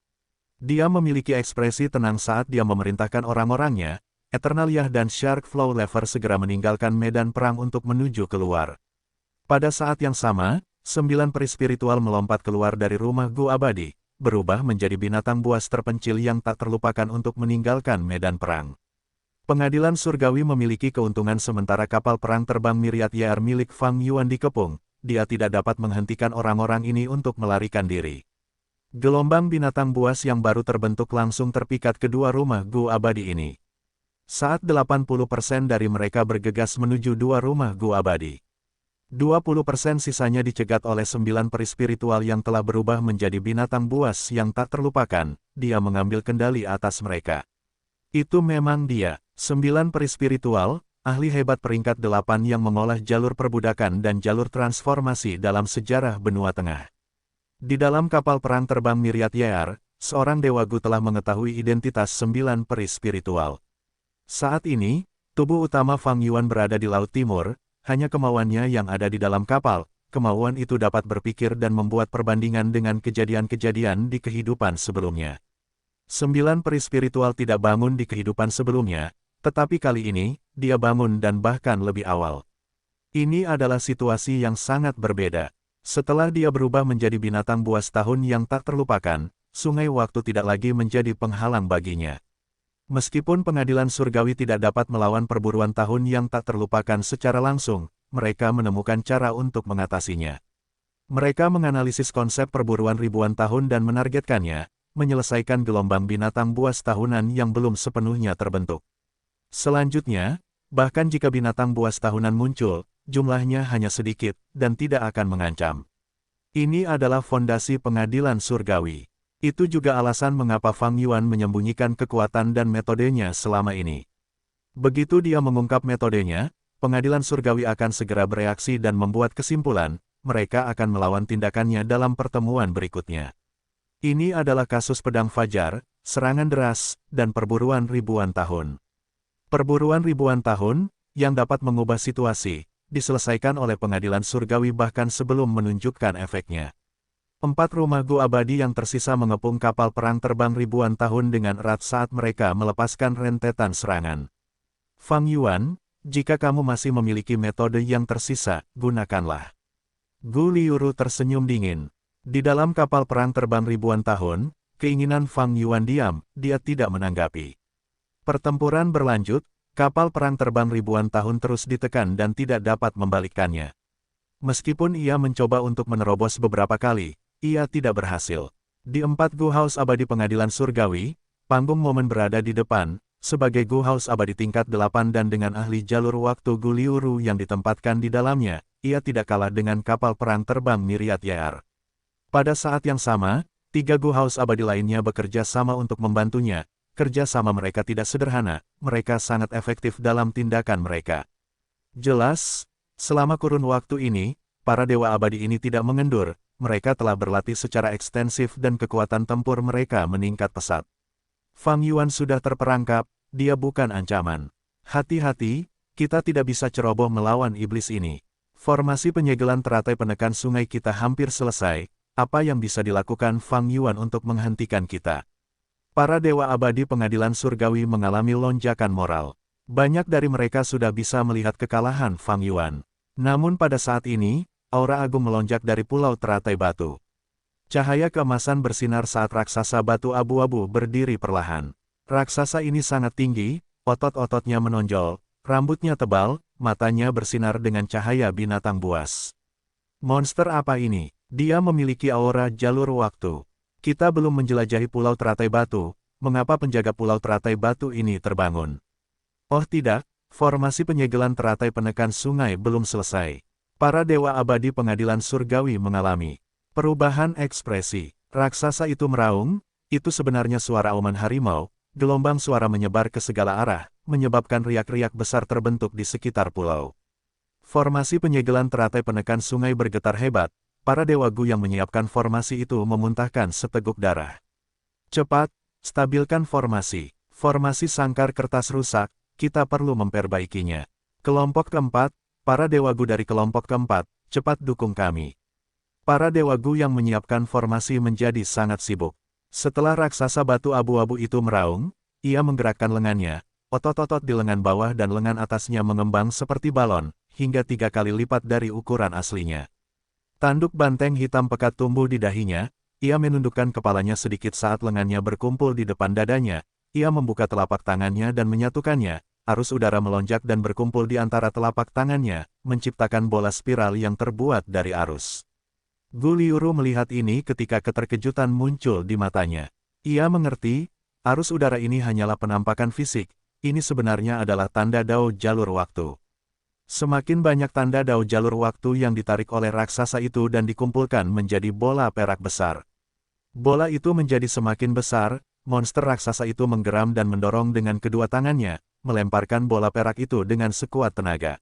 Dia memiliki ekspresi tenang saat dia memerintahkan orang-orangnya, Eternaliah dan Shark Flow Lever segera meninggalkan medan perang untuk menuju keluar. Pada saat yang sama, 9 peri spiritual melompat keluar dari rumah Gu abadi, berubah menjadi binatang buas terpencil yang tak terlupakan untuk meninggalkan medan perang. Pengadilan Surgawi memiliki keuntungan sementara kapal perang terbang Myriad YR milik Fang Yuan dikepung, dia tidak dapat menghentikan orang-orang ini untuk melarikan diri. Gelombang binatang buas yang baru terbentuk langsung terpikat kedua rumah Gu abadi ini. Saat 80% dari mereka bergegas menuju dua rumah Gu abadi. 20% sisanya dicegat oleh 9 peri spiritual yang telah berubah menjadi binatang buas yang tak terlupakan, dia mengambil kendali atas mereka. Itu memang dia, 9 peri spiritual, ahli hebat peringkat 8 yang mengolah jalur perbudakan dan jalur transformasi dalam sejarah benua tengah. Di dalam kapal perang terbang Myriad YR, seorang Dewa Gu telah mengetahui identitas 9 peri spiritual. Saat ini, tubuh utama Fang Yuan berada di Laut Timur, hanya kemauannya yang ada di dalam kapal, kemauan itu dapat berpikir dan membuat perbandingan dengan kejadian-kejadian di kehidupan sebelumnya. 9 peri spiritual tidak bangun di kehidupan sebelumnya, tetapi kali ini, dia bangun dan bahkan lebih awal. Ini adalah situasi yang sangat berbeda. Setelah dia berubah menjadi binatang buas tahun yang tak terlupakan, sungai waktu tidak lagi menjadi penghalang baginya. Meskipun Pengadilan Surgawi tidak dapat melawan perburuan tahun yang tak terlupakan secara langsung, mereka menemukan cara untuk mengatasinya. Mereka menganalisis konsep perburuan ribuan tahun dan menargetkannya, menyelesaikan gelombang binatang buas tahunan yang belum sepenuhnya terbentuk. Selanjutnya, bahkan jika binatang buas tahunan muncul, jumlahnya hanya sedikit, dan tidak akan mengancam. Ini adalah fondasi Pengadilan Surgawi. Itu juga alasan mengapa Fang Yuan menyembunyikan kekuatan dan metodenya selama ini. Begitu dia mengungkap metodenya, Pengadilan Surgawi akan segera bereaksi dan membuat kesimpulan, mereka akan melawan tindakannya dalam pertemuan berikutnya. Ini adalah kasus pedang fajar, serangan deras, dan perburuan ribuan tahun. Perburuan ribuan tahun, yang dapat mengubah situasi, diselesaikan oleh Pengadilan Surgawi bahkan sebelum menunjukkan efeknya. 4 rumah Gu abadi yang tersisa mengepung kapal perang terbang ribuan tahun dengan erat saat mereka melepaskan rentetan serangan. Fang Yuan, jika kamu masih memiliki metode yang tersisa, gunakanlah. Gu Liuru tersenyum dingin. Di dalam kapal perang terbang ribuan tahun, keinginan Fang Yuan diam, dia tidak menanggapi. Pertempuran berlanjut, kapal perang terbang ribuan tahun terus ditekan dan tidak dapat membalikkannya. Meskipun ia mencoba untuk menerobos beberapa kali, ia tidak berhasil. Di 4 Gu House abadi Pengadilan Surgawi, panggung momen berada di depan, sebagai Gu House abadi tingkat 8 dan dengan ahli jalur waktu Gu Liuru yang ditempatkan di dalamnya, ia tidak kalah dengan kapal perang terbang Myriad YR. Pada saat yang sama, 3 Gu House abadi lainnya bekerja sama untuk membantunya. Kerja sama mereka tidak sederhana, mereka sangat efektif dalam tindakan mereka. Jelas, selama kurun waktu ini, para dewa abadi ini tidak mengendur, mereka telah berlatih secara ekstensif dan kekuatan tempur mereka meningkat pesat. Fang Yuan sudah terperangkap, dia bukan ancaman. Hati-hati, kita tidak bisa ceroboh melawan iblis ini. Formasi penyegelan teratai penekan sungai kita hampir selesai, apa yang bisa dilakukan Fang Yuan untuk menghentikan kita? Para dewa abadi Pengadilan Surgawi mengalami lonjakan moral. Banyak dari mereka sudah bisa melihat kekalahan Fang Yuan. Namun pada saat ini, aura agung melonjak dari pulau teratai batu. Cahaya keemasan bersinar saat raksasa batu abu-abu berdiri perlahan. Raksasa ini sangat tinggi, otot-ototnya menonjol, rambutnya tebal, matanya bersinar dengan cahaya binatang buas. Monster apa ini? Dia memiliki aura jalur waktu. Kita belum menjelajahi pulau teratai batu, mengapa penjaga pulau teratai batu ini terbangun? Oh tidak, formasi penyegelan teratai penekan sungai belum selesai. Para dewa abadi Pengadilan Surgawi mengalami perubahan ekspresi. Raksasa itu meraung, Itu sebenarnya suara auman harimau, gelombang suara menyebar ke segala arah, menyebabkan riak-riak besar terbentuk di sekitar pulau. Formasi penyegelan teratai penekan sungai bergetar hebat, para dewa Gu yang menyiapkan formasi itu memuntahkan seteguk darah. Cepat, stabilkan formasi. Formasi sangkar kertas rusak, kita perlu memperbaikinya. Kelompok keempat, para dewa Gu dari kelompok keempat, cepat dukung kami. Para dewa Gu yang menyiapkan formasi menjadi sangat sibuk. Setelah raksasa batu abu-abu itu meraung, ia menggerakkan lengannya, otot-otot di lengan bawah dan lengan atasnya mengembang seperti balon, hingga 3 kali lipat dari ukuran aslinya. Tanduk banteng hitam pekat tumbuh di dahinya, ia menundukkan kepalanya sedikit saat lengannya berkumpul di depan dadanya, ia membuka telapak tangannya dan menyatukannya, arus udara melonjak dan berkumpul di antara telapak tangannya, menciptakan bola spiral yang terbuat dari arus. Gu Liuru melihat ini ketika keterkejutan muncul di matanya. Ia mengerti, arus udara ini hanyalah penampakan fisik, ini sebenarnya adalah tanda dao jalur waktu. Semakin banyak tanda dao jalur waktu yang ditarik oleh raksasa itu dan dikumpulkan menjadi bola perak besar. Bola itu menjadi semakin besar, monster raksasa itu menggeram dan mendorong dengan kedua tangannya, melemparkan bola perak itu dengan sekuat tenaga.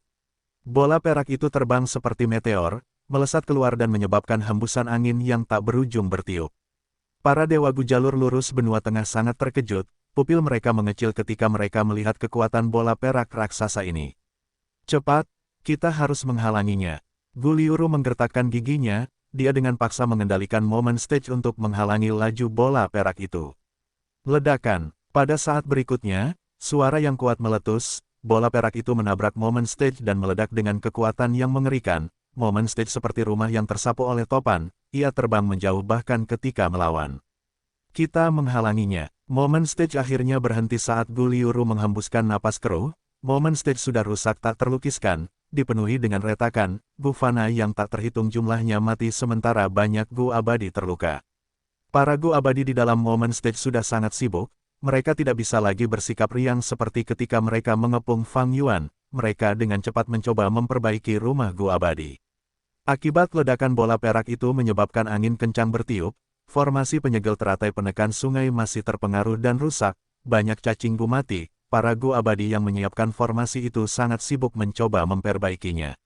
Bola perak itu terbang seperti meteor, melesat keluar dan menyebabkan hembusan angin yang tak berujung bertiup. Para dewa Gu jalur lurus benua tengah sangat terkejut, pupil mereka mengecil ketika mereka melihat kekuatan bola perak raksasa ini. Cepat, kita harus menghalanginya. Gu Liuru menggertakkan giginya, dia dengan paksa mengendalikan momen stage untuk menghalangi laju bola perak itu. Ledakan, pada saat berikutnya, suara yang kuat meletus, bola perak itu menabrak momen stage dan meledak dengan kekuatan yang mengerikan. Momen stage seperti rumah yang tersapu oleh topan, ia terbang menjauh bahkan ketika melawan. Kita menghalanginya. Momen stage akhirnya berhenti saat Gu Liuru menghembuskan napas keruh, momen stage sudah rusak tak terlukiskan, dipenuhi dengan retakan, Gu Fana yang tak terhitung jumlahnya mati sementara banyak Gu abadi terluka. Para Gu abadi di dalam momen stage sudah sangat sibuk, mereka tidak bisa lagi bersikap riang seperti ketika mereka mengepung Fang Yuan, mereka dengan cepat mencoba memperbaiki rumah Gu abadi. Akibat ledakan bola perak itu menyebabkan angin kencang bertiup, formasi penyegel teratai penekan sungai masih terpengaruh dan rusak, banyak cacing Gu mati, para Gu abadi yang menyiapkan formasi itu sangat sibuk mencoba memperbaikinya.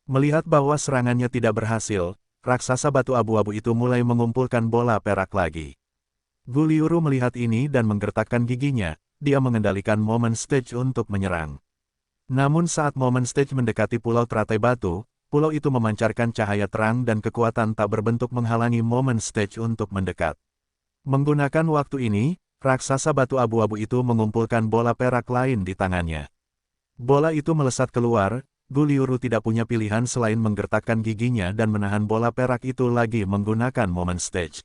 Melihat bahwa serangannya tidak berhasil, raksasa batu abu-abu itu mulai mengumpulkan bola perak lagi. Gu Liuru melihat ini dan menggertakkan giginya, dia mengendalikan momen stage untuk menyerang. Namun saat momen stage mendekati pulau teratai batu, pulau itu memancarkan cahaya terang dan kekuatan tak berbentuk menghalangi momen stage untuk mendekat. Menggunakan waktu ini, raksasa batu abu-abu itu mengumpulkan bola perak lain di tangannya. Bola itu melesat keluar, Gu Liuru tidak punya pilihan selain menggertakkan giginya dan menahan bola perak itu lagi menggunakan momen stage.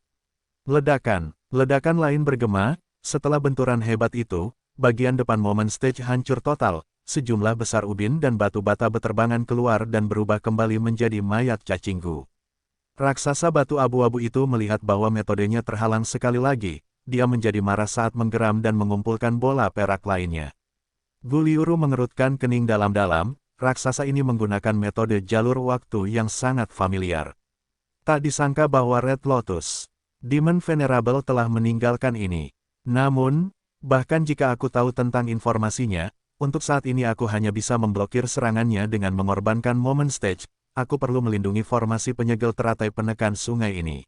Ledakan lain bergema, setelah benturan hebat itu, bagian depan momen stage hancur total. Sejumlah besar ubin dan batu bata beterbangan keluar dan berubah kembali menjadi mayat cacing Gu. Raksasa batu abu-abu itu melihat bahwa metodenya terhalang sekali lagi, dia menjadi marah saat menggeram dan mengumpulkan bola perak lainnya. Gu Liuru mengerutkan kening dalam-dalam, raksasa ini menggunakan metode jalur waktu yang sangat familiar. Tak disangka bahwa Red Lotus, Demon Venerable telah meninggalkan ini. Namun, bahkan jika aku tahu tentang informasinya, untuk saat ini aku hanya bisa memblokir serangannya dengan mengorbankan momen stage, aku perlu melindungi formasi penyegel teratai penekan sungai ini.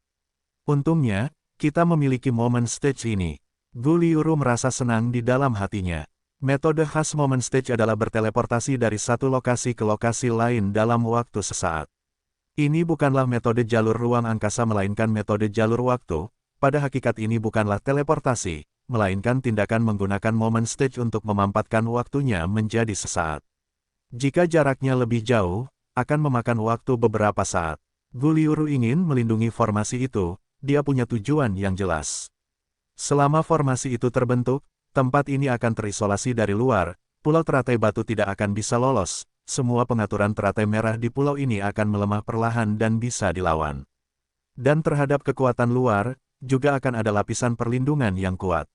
Untungnya, kita memiliki momen stage ini. Gu Liuru merasa senang di dalam hatinya. Metode khas momen stage adalah berteleportasi dari satu lokasi ke lokasi lain dalam waktu sesaat. Ini bukanlah metode jalur ruang angkasa melainkan metode jalur waktu, pada hakikat ini bukanlah teleportasi, melainkan tindakan menggunakan momen stage untuk memampatkan waktunya menjadi sesaat. Jika jaraknya lebih jauh, akan memakan waktu beberapa saat. Gu Liuru ingin melindungi formasi itu, dia punya tujuan yang jelas. Selama formasi itu terbentuk, tempat ini akan terisolasi dari luar, pulau teratai batu tidak akan bisa lolos, semua pengaturan teratai merah di pulau ini akan melemah perlahan dan bisa dilawan. Dan terhadap kekuatan luar, juga akan ada lapisan perlindungan yang kuat.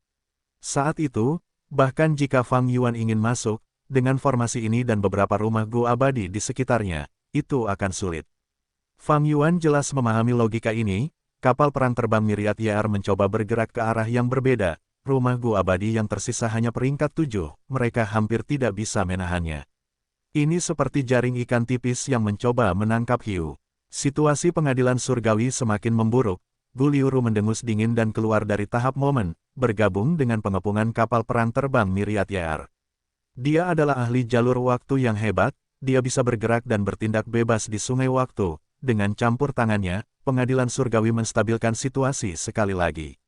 Saat itu, bahkan jika Fang Yuan ingin masuk, dengan formasi ini dan beberapa rumah Gu abadi di sekitarnya, itu akan sulit. Fang Yuan jelas memahami logika ini, kapal perang terbang Myriad YR mencoba bergerak ke arah yang berbeda. Rumah gua abadi yang tersisa hanya peringkat 7, mereka hampir tidak bisa menahannya. Ini seperti jaring ikan tipis yang mencoba menangkap hiu. Situasi pengadilan surgawi semakin memburuk. Gu Liuru mendengus dingin dan keluar dari tahap momen, bergabung dengan pengepungan kapal perang terbang Myriad YR. Dia adalah ahli jalur waktu yang hebat, dia bisa bergerak dan bertindak bebas di sungai waktu. Dengan campur tangannya, pengadilan surgawi menstabilkan situasi sekali lagi.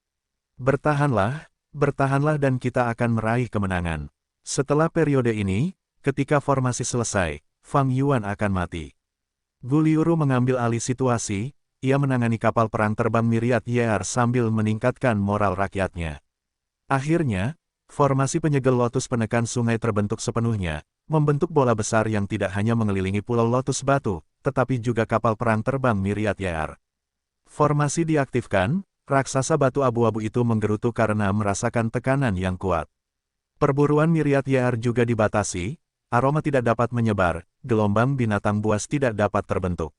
Bertahanlah, bertahanlah dan kita akan meraih kemenangan. Setelah periode ini, ketika formasi selesai, Fang Yuan akan mati. Gu Liuru mengambil alih situasi, ia menangani kapal perang terbang Myriad YR sambil meningkatkan moral rakyatnya. Akhirnya, formasi penyegel lotus penekan sungai terbentuk sepenuhnya, membentuk bola besar yang tidak hanya mengelilingi pulau lotus batu, tetapi juga kapal perang terbang Myriad YR. Formasi diaktifkan, raksasa batu abu-abu itu menggerutu karena merasakan tekanan yang kuat. Perburuan Myriad YR juga dibatasi, aroma tidak dapat menyebar, gelombang binatang buas tidak dapat terbentuk.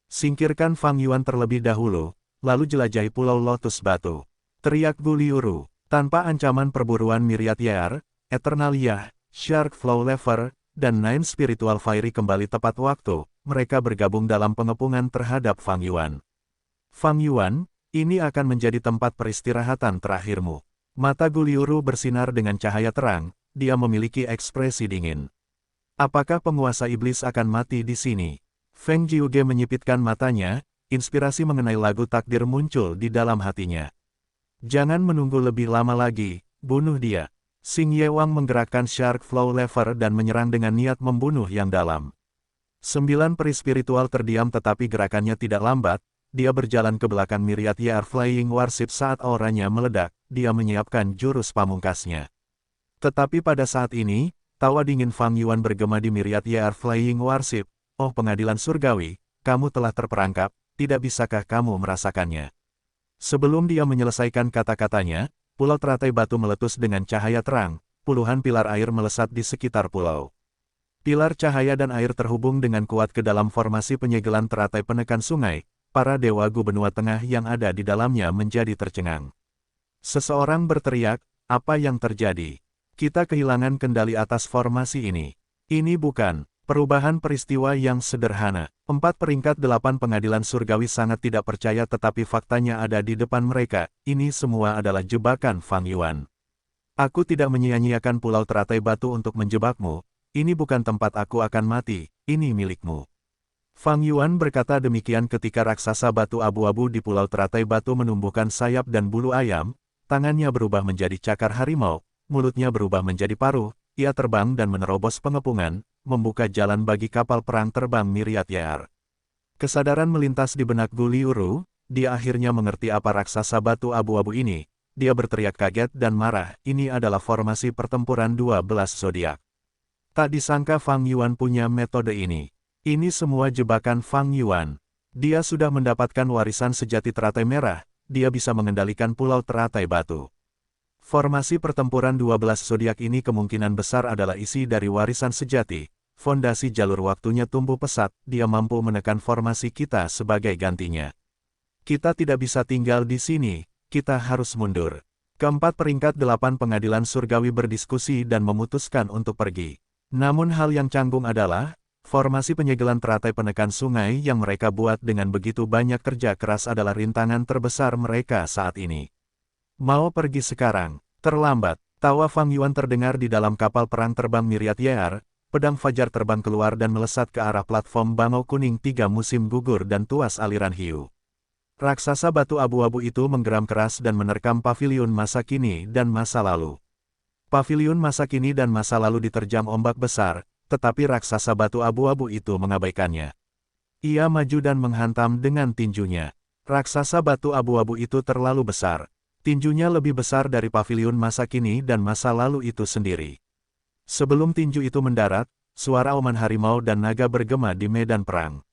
Singkirkan Fang Yuan terlebih dahulu, lalu jelajahi pulau lotus batu. Teriak Gu Liuru. Tanpa ancaman perburuan Myriad YR, Eternalia, Shark Flow Lever, dan Nine Spiritual Fairy kembali tepat waktu, mereka bergabung dalam pengepungan terhadap Fang Yuan. Fang Yuan, ini akan menjadi tempat peristirahatan terakhirmu. Mata Gu Liuru bersinar dengan cahaya terang, dia memiliki ekspresi dingin. Apakah penguasa iblis akan mati di sini? Feng Jiuge menyipitkan matanya, inspirasi mengenai lagu takdir muncul di dalam hatinya. Jangan menunggu lebih lama lagi, bunuh dia. Xing Yewang menggerakkan Shark Flow Lever dan menyerang dengan niat membunuh yang dalam. 9 peri spiritual terdiam tetapi gerakannya tidak lambat, dia berjalan ke belakang Myriad YR Flying Warship saat auranya meledak, dia menyiapkan jurus pamungkasnya. Tetapi pada saat ini, tawa dingin Fang Yuan bergema di Myriad YR Flying Warship. Oh pengadilan surgawi, kamu telah terperangkap, tidak bisakah kamu merasakannya? Sebelum dia menyelesaikan kata-katanya, pulau teratai batu meletus dengan cahaya terang, puluhan pilar air melesat di sekitar pulau. Pilar cahaya dan air terhubung dengan kuat ke dalam formasi penyegelan teratai penekan sungai, para dewa Gu benua tengah yang ada di dalamnya menjadi tercengang. Seseorang berteriak, apa yang terjadi? Kita kehilangan kendali atas formasi ini. Ini bukan perubahan peristiwa yang sederhana. 4 peringkat 8 pengadilan surgawi sangat tidak percaya tetapi faktanya ada di depan mereka. Ini semua adalah jebakan Fang Yuan. Aku tidak menyia-nyiakan pulau teratai batu untuk menjebakmu. Ini bukan tempat aku akan mati, ini milikmu. Fang Yuan berkata demikian ketika raksasa batu abu-abu di pulau teratai batu menumbuhkan sayap dan bulu ayam, tangannya berubah menjadi cakar harimau, mulutnya berubah menjadi paruh, ia terbang dan menerobos pengepungan, membuka jalan bagi kapal perang terbang Myriad YR. Kesadaran melintas di benak Gu Liuru, dia akhirnya mengerti apa raksasa batu abu-abu ini. Dia berteriak kaget dan marah, ini adalah formasi pertempuran 12 zodiak. Tak disangka Fang Yuan punya metode ini. Ini semua jebakan Fang Yuan. Dia sudah mendapatkan warisan sejati teratai merah, dia bisa mengendalikan pulau teratai batu. Formasi pertempuran 12 zodiak ini kemungkinan besar adalah isi dari warisan sejati. Fondasi jalur waktunya tumbuh pesat, dia mampu menekan formasi kita sebagai gantinya. Kita tidak bisa tinggal di sini, kita harus mundur. Keempat peringkat 8 pengadilan surgawi berdiskusi dan memutuskan untuk pergi. Namun hal yang canggung adalah, formasi penyegelan teratai penekan sungai yang mereka buat dengan begitu banyak kerja keras adalah rintangan terbesar mereka saat ini. Mau pergi sekarang, terlambat. Tawa Fang Yuan terdengar di dalam kapal perang terbang Myriad YR, pedang fajar terbang keluar dan melesat ke arah platform bangau kuning 3 musim gugur dan tuas aliran hiu. Raksasa batu abu-abu itu menggeram keras dan menerkam paviliun masa kini dan masa lalu. Paviliun masa kini dan masa lalu diterjang ombak besar, tetapi raksasa batu abu-abu itu mengabaikannya. Ia maju dan menghantam dengan tinjunya. Raksasa batu abu-abu itu terlalu besar. Tinjunya lebih besar dari paviliun masa kini dan masa lalu itu sendiri. Sebelum tinju itu mendarat, suara auman harimau dan naga bergema di medan perang.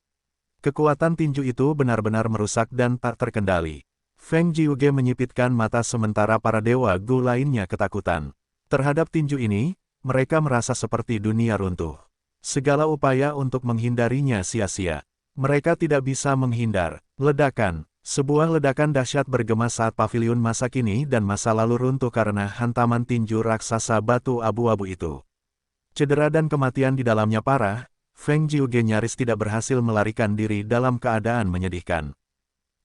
Kekuatan tinju itu benar-benar merusak dan tak terkendali. Feng Jiuge menyipitkan mata sementara para dewa Gu lainnya ketakutan. Terhadap tinju ini, mereka merasa seperti dunia runtuh. Segala upaya untuk menghindarinya sia-sia. Mereka tidak bisa menghindar. Ledakan. Sebuah ledakan dahsyat bergema saat paviliun masa kini dan masa lalu runtuh karena hantaman tinju raksasa batu abu-abu itu. Cedera dan kematian di dalamnya parah, Feng Jiuge nyaris tidak berhasil melarikan diri dalam keadaan menyedihkan.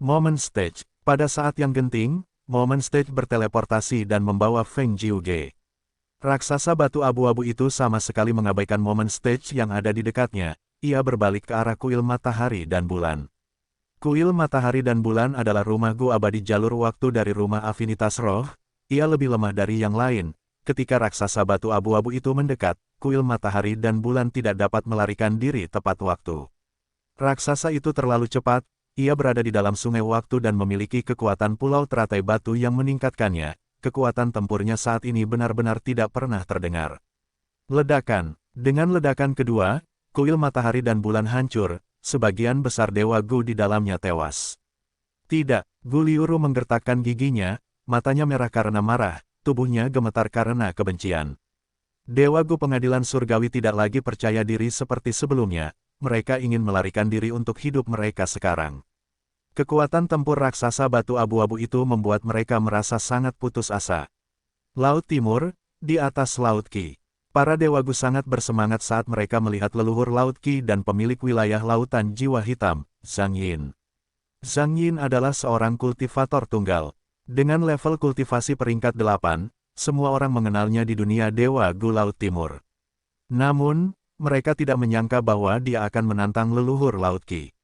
Momen stage. Pada saat yang genting, Momen stage berteleportasi dan membawa Feng Jiuge. Raksasa batu abu-abu itu sama sekali mengabaikan momen stage yang ada di dekatnya. Ia berbalik ke arah kuil matahari dan bulan. Kuil matahari dan bulan adalah rumah Gu abadi jalur waktu dari rumah afinitas roh. Ia lebih lemah dari yang lain. Ketika raksasa batu abu-abu itu mendekat, kuil matahari dan bulan tidak dapat melarikan diri tepat waktu. Raksasa itu terlalu cepat, ia berada di dalam sungai waktu dan memiliki kekuatan pulau teratai batu yang meningkatkannya. Kekuatan tempurnya saat ini benar-benar tidak pernah terdengar. Ledakan. Dengan ledakan kedua, kuil matahari dan bulan hancur. Sebagian besar Dewa Gu di dalamnya tewas. Tidak, Gu Liuru menggertakkan giginya, matanya merah karena marah, tubuhnya gemetar karena kebencian. Dewa Gu pengadilan surgawi tidak lagi percaya diri seperti sebelumnya, mereka ingin melarikan diri untuk hidup mereka sekarang. Kekuatan tempur raksasa batu abu-abu itu membuat mereka merasa sangat putus asa. Laut Timur, di atas Laut Qi. Para Dewa Gu sangat bersemangat saat mereka melihat leluhur Laut Qi dan pemilik wilayah lautan jiwa hitam, Zhang Yin. Zhang Yin adalah seorang kultivator tunggal. Dengan level kultivasi peringkat 8, semua orang mengenalnya di dunia Dewa Gu Laut Timur. Namun, mereka tidak menyangka bahwa dia akan menantang leluhur Laut Qi.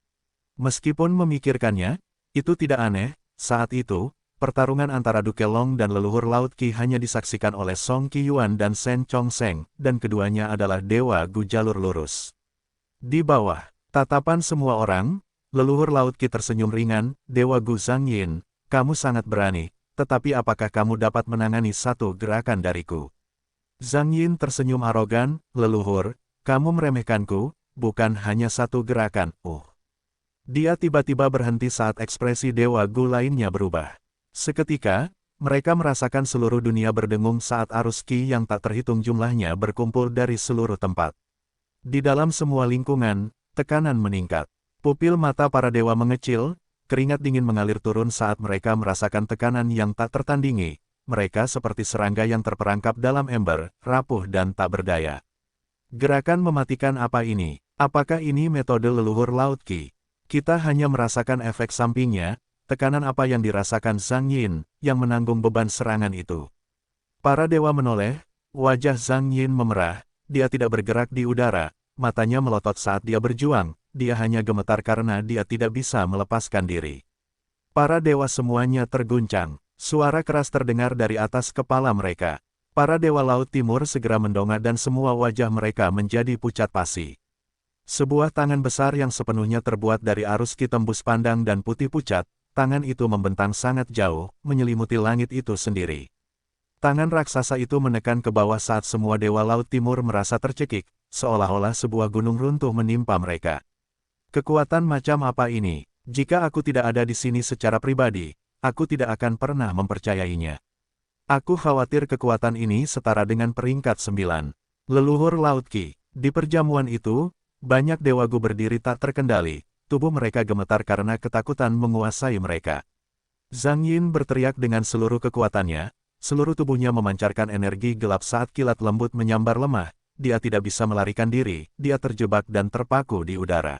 Meskipun memikirkannya, itu tidak aneh, saat itu, pertarungan antara Duke Long dan leluhur Laut Qi hanya disaksikan oleh Song Qiyuan dan Shen Chongsheng, dan keduanya adalah Dewa Gu jalur lurus. Di bawah tatapan semua orang, leluhur Laut Qi tersenyum ringan, Dewa Gu Zhang Yin, kamu sangat berani, tetapi apakah kamu dapat menangani satu gerakan dariku? Zhang Yin tersenyum arogan, leluhur, kamu meremehkanku, bukan hanya satu gerakan, Dia tiba-tiba berhenti saat ekspresi Dewa Gu lainnya berubah. Seketika, mereka merasakan seluruh dunia berdengung saat arus Qi yang tak terhitung jumlahnya berkumpul dari seluruh tempat. Di dalam semua lingkungan, tekanan meningkat. Pupil mata para dewa mengecil, keringat dingin mengalir turun saat mereka merasakan tekanan yang tak tertandingi. Mereka seperti serangga yang terperangkap dalam ember, rapuh dan tak berdaya. Gerakan mematikan apa ini? Apakah ini metode leluhur Laut Qi? Kita hanya merasakan efek sampingnya. Tekanan apa yang dirasakan Zhang Yin, yang menanggung beban serangan itu. Para dewa menoleh, wajah Zhang Yin memerah, dia tidak bergerak di udara, matanya melotot saat dia berjuang, dia hanya gemetar karena dia tidak bisa melepaskan diri. Para dewa semuanya terguncang, suara keras terdengar dari atas kepala mereka. Para dewa Laut Timur segera mendongak dan semua wajah mereka menjadi pucat pasi. Sebuah tangan besar yang sepenuhnya terbuat dari arus Qi tembus pandang dan putih pucat. Tangan itu membentang sangat jauh, menyelimuti langit itu sendiri. Tangan raksasa itu menekan ke bawah saat semua Dewa Laut Timur merasa tercekik, seolah-olah sebuah gunung runtuh menimpa mereka. Kekuatan macam apa ini? Jika aku tidak ada di sini secara pribadi, aku tidak akan pernah mempercayainya. Aku khawatir kekuatan ini setara dengan peringkat 9. Leluhur Laut Qi. Di perjamuan itu, banyak Dewa Gu berdiri tak terkendali. Tubuh mereka gemetar karena ketakutan menguasai mereka. Zhang Yin berteriak dengan seluruh kekuatannya, seluruh tubuhnya memancarkan energi gelap saat kilat lembut menyambar lemah, dia tidak bisa melarikan diri, dia terjebak dan terpaku di udara.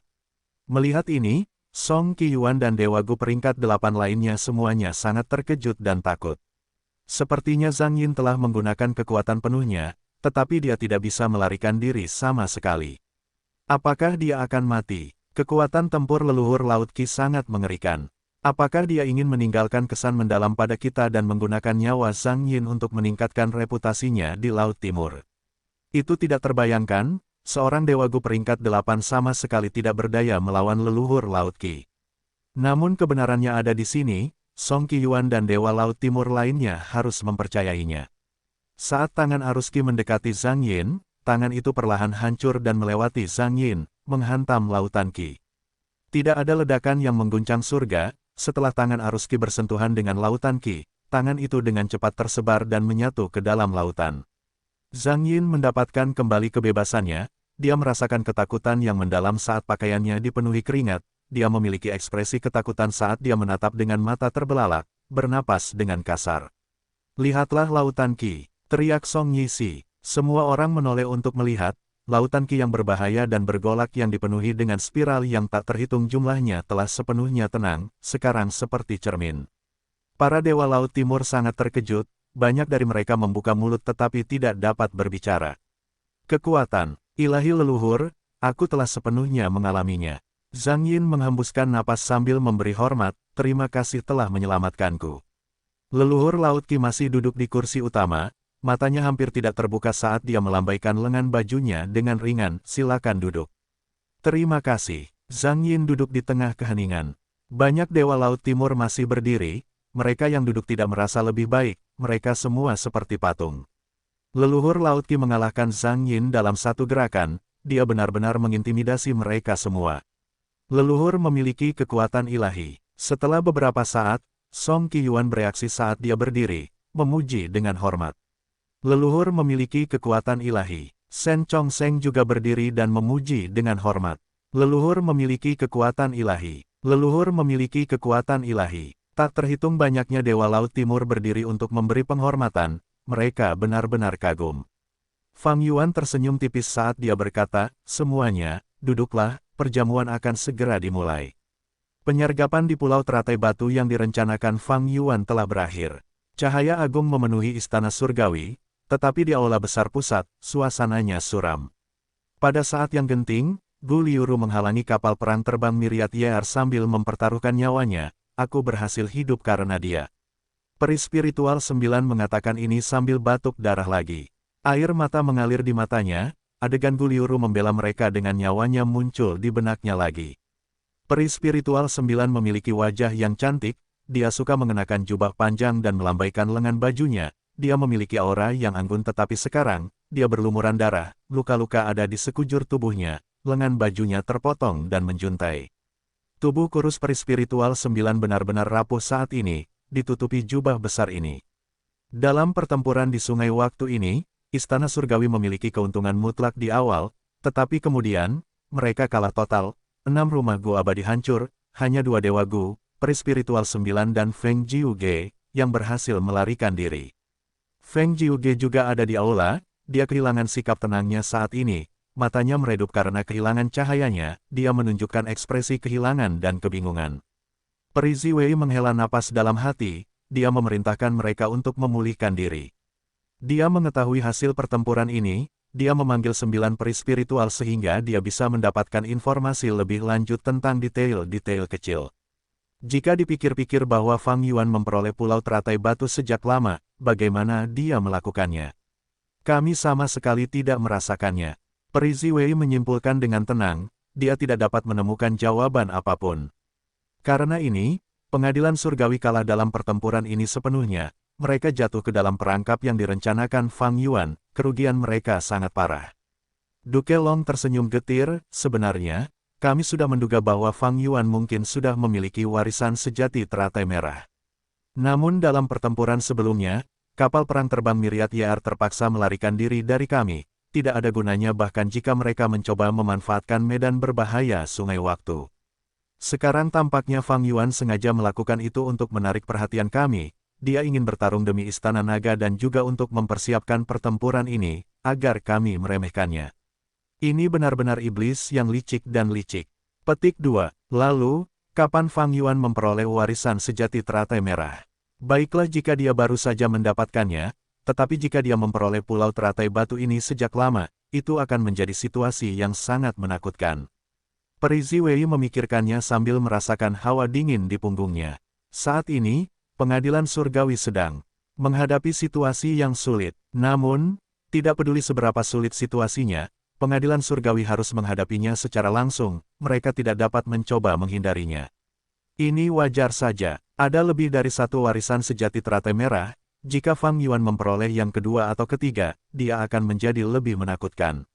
Melihat ini, Song Qiyuan dan Dewa Gu peringkat 8 lainnya semuanya sangat terkejut dan takut. Sepertinya Zhang Yin telah menggunakan kekuatan penuhnya, tetapi dia tidak bisa melarikan diri sama sekali. Apakah dia akan mati? Kekuatan tempur leluhur Laut Qi sangat mengerikan. Apakah dia ingin meninggalkan kesan mendalam pada kita dan menggunakan nyawa Zhang Yin untuk meningkatkan reputasinya di Laut Timur? Itu tidak terbayangkan, seorang Dewa Gu peringkat 8 sama sekali tidak berdaya melawan leluhur Laut Qi. Namun kebenarannya ada di sini, Song Qiyuan dan Dewa Laut Timur lainnya harus mempercayainya. Saat tangan arus Qi mendekati Zhang Yin, tangan itu perlahan hancur dan melewati Zhang Yin, menghantam lautan Qi. Tidak ada ledakan yang mengguncang surga, setelah tangan arus Qi bersentuhan dengan lautan Qi, tangan itu dengan cepat tersebar dan menyatu ke dalam lautan. Zhang Yin mendapatkan kembali kebebasannya, dia merasakan ketakutan yang mendalam saat pakaiannya dipenuhi keringat, dia memiliki ekspresi ketakutan saat dia menatap dengan mata terbelalak, bernapas dengan kasar. "Lihatlah lautan Qi," teriak Song Yixi. Semua orang menoleh untuk melihat, lautan Qi yang berbahaya dan bergolak yang dipenuhi dengan spiral yang tak terhitung jumlahnya telah sepenuhnya tenang, sekarang seperti cermin. Para Dewa Laut Timur sangat terkejut, banyak dari mereka membuka mulut tetapi tidak dapat berbicara. "Kekuatan ilahi leluhur, aku telah sepenuhnya mengalaminya." Zhang Yin menghembuskan napas sambil memberi hormat, "Terima kasih telah menyelamatkanku." Leluhur Laut Qi masih duduk di kursi utama, matanya hampir tidak terbuka saat dia melambaikan lengan bajunya dengan ringan, "Silakan duduk." "Terima kasih." Zhang Yin duduk di tengah keheningan. Banyak Dewa Laut Timur masih berdiri, mereka yang duduk tidak merasa lebih baik, mereka semua seperti patung. Leluhur Laut Qi mengalahkan Zhang Yin dalam satu gerakan, dia benar-benar mengintimidasi mereka semua. Leluhur memiliki kekuatan ilahi. Setelah beberapa saat, Song Qiyuan bereaksi saat dia berdiri, memuji dengan hormat. Leluhur memiliki kekuatan ilahi. Shen Chongsheng juga berdiri dan memuji dengan hormat. Leluhur memiliki kekuatan ilahi. Leluhur memiliki kekuatan ilahi. Tak terhitung banyaknya Dewa Laut Timur berdiri untuk memberi penghormatan, mereka benar-benar kagum. Fang Yuan tersenyum tipis saat dia berkata, "Semuanya, duduklah, perjamuan akan segera dimulai." Penyergapan di Pulau Teratai Batu yang direncanakan Fang Yuan telah berakhir. Cahaya agung memenuhi istana surgawi, tetapi di aula besar pusat, suasananya suram. Pada saat yang genting, Gu Liuru menghalangi kapal perang terbang Myriad Year sambil mempertaruhkan nyawanya, "Aku berhasil hidup karena dia." Peri spiritual 9 mengatakan ini sambil batuk darah lagi. Air mata mengalir di matanya, adegan Gu Liuru membela mereka dengan nyawanya muncul di benaknya lagi. Peri spiritual 9 memiliki wajah yang cantik, dia suka mengenakan jubah panjang dan melambaikan lengan bajunya, dia memiliki aura yang anggun tetapi sekarang, dia berlumuran darah, luka-luka ada di sekujur tubuhnya, lengan bajunya terpotong dan menjuntai. Tubuh kurus peri spiritual 9 benar-benar rapuh saat ini, ditutupi jubah besar ini. Dalam pertempuran di sungai waktu ini, Istana Surgawi memiliki keuntungan mutlak di awal, tetapi kemudian, mereka kalah total. 6 rumah Gu abadi hancur, hanya 2 Dewa Gu, Peri Spiritual 9 dan Feng Jiuge, yang berhasil melarikan diri. Feng Jiuge juga ada di aula, dia kehilangan sikap tenangnya saat ini, matanya meredup karena kehilangan cahayanya, dia menunjukkan ekspresi kehilangan dan kebingungan. Peri Ziwei menghela napas dalam hati, dia memerintahkan mereka untuk memulihkan diri. Dia mengetahui hasil pertempuran ini, dia memanggil 9 peri spiritual sehingga dia bisa mendapatkan informasi lebih lanjut tentang detail-detail kecil. Jika dipikir-pikir bahwa Fang Yuan memperoleh Pulau Teratai Batu sejak lama, bagaimana dia melakukannya? Kami sama sekali tidak merasakannya. Peri Ziwei menyimpulkan dengan tenang, dia tidak dapat menemukan jawaban apapun. Karena ini, pengadilan surgawi kalah dalam pertempuran ini sepenuhnya. Mereka jatuh ke dalam perangkap yang direncanakan Fang Yuan, kerugian mereka sangat parah. Duke Long tersenyum getir, "Sebenarnya, kami sudah menduga bahwa Fang Yuan mungkin sudah memiliki warisan sejati teratai merah. Namun dalam pertempuran sebelumnya, kapal perang terbang Myriad Year terpaksa melarikan diri dari kami, tidak ada gunanya bahkan jika mereka mencoba memanfaatkan medan berbahaya sungai waktu. Sekarang tampaknya Fang Yuan sengaja melakukan itu untuk menarik perhatian kami. Dia ingin bertarung demi Istana Naga dan juga untuk mempersiapkan pertempuran ini, agar kami meremehkannya. Ini benar-benar iblis yang licik dan licik." Petik 2. Lalu, kapan Fang Yuan memperoleh warisan sejati teratai merah? Baiklah jika dia baru saja mendapatkannya, tetapi jika dia memperoleh Pulau Teratai Batu ini sejak lama, itu akan menjadi situasi yang sangat menakutkan. Peri Ziwei memikirkannya sambil merasakan hawa dingin di punggungnya. Saat ini, pengadilan surgawi sedang menghadapi situasi yang sulit. Namun, tidak peduli seberapa sulit situasinya, pengadilan surgawi harus menghadapinya secara langsung, mereka tidak dapat mencoba menghindarinya. Ini wajar saja, ada lebih dari satu warisan sejati teratai merah, jika Fang Yuan memperoleh yang kedua atau ketiga, dia akan menjadi lebih menakutkan.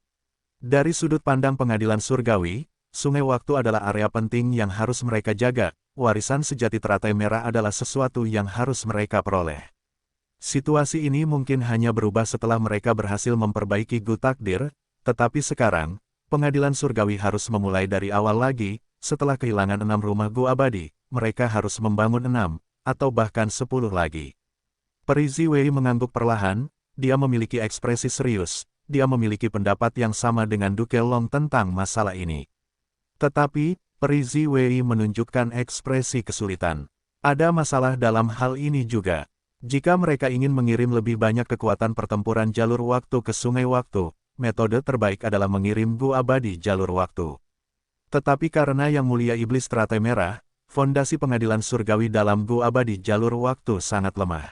Dari sudut pandang pengadilan surgawi, sungai waktu adalah area penting yang harus mereka jaga. Warisan sejati teratai merah adalah sesuatu yang harus mereka peroleh. Situasi ini mungkin hanya berubah setelah mereka berhasil memperbaiki Gu Takdir, tetapi sekarang, pengadilan surgawi harus memulai dari awal lagi, setelah kehilangan 6 rumah gua abadi, mereka harus membangun 6, atau bahkan 10 lagi. Peri Ziwei mengangguk perlahan, dia memiliki ekspresi serius, dia memiliki pendapat yang sama dengan Duke Long tentang masalah ini. Tetapi, Peri Ziwei menunjukkan ekspresi kesulitan. Ada masalah dalam hal ini juga. Jika mereka ingin mengirim lebih banyak kekuatan pertempuran jalur waktu ke Sungai Waktu, metode terbaik adalah mengirim gua abadi jalur waktu. Tetapi karena Yang Mulia Iblis Teratai Merah, fondasi pengadilan surgawi dalam gua abadi jalur waktu sangat lemah.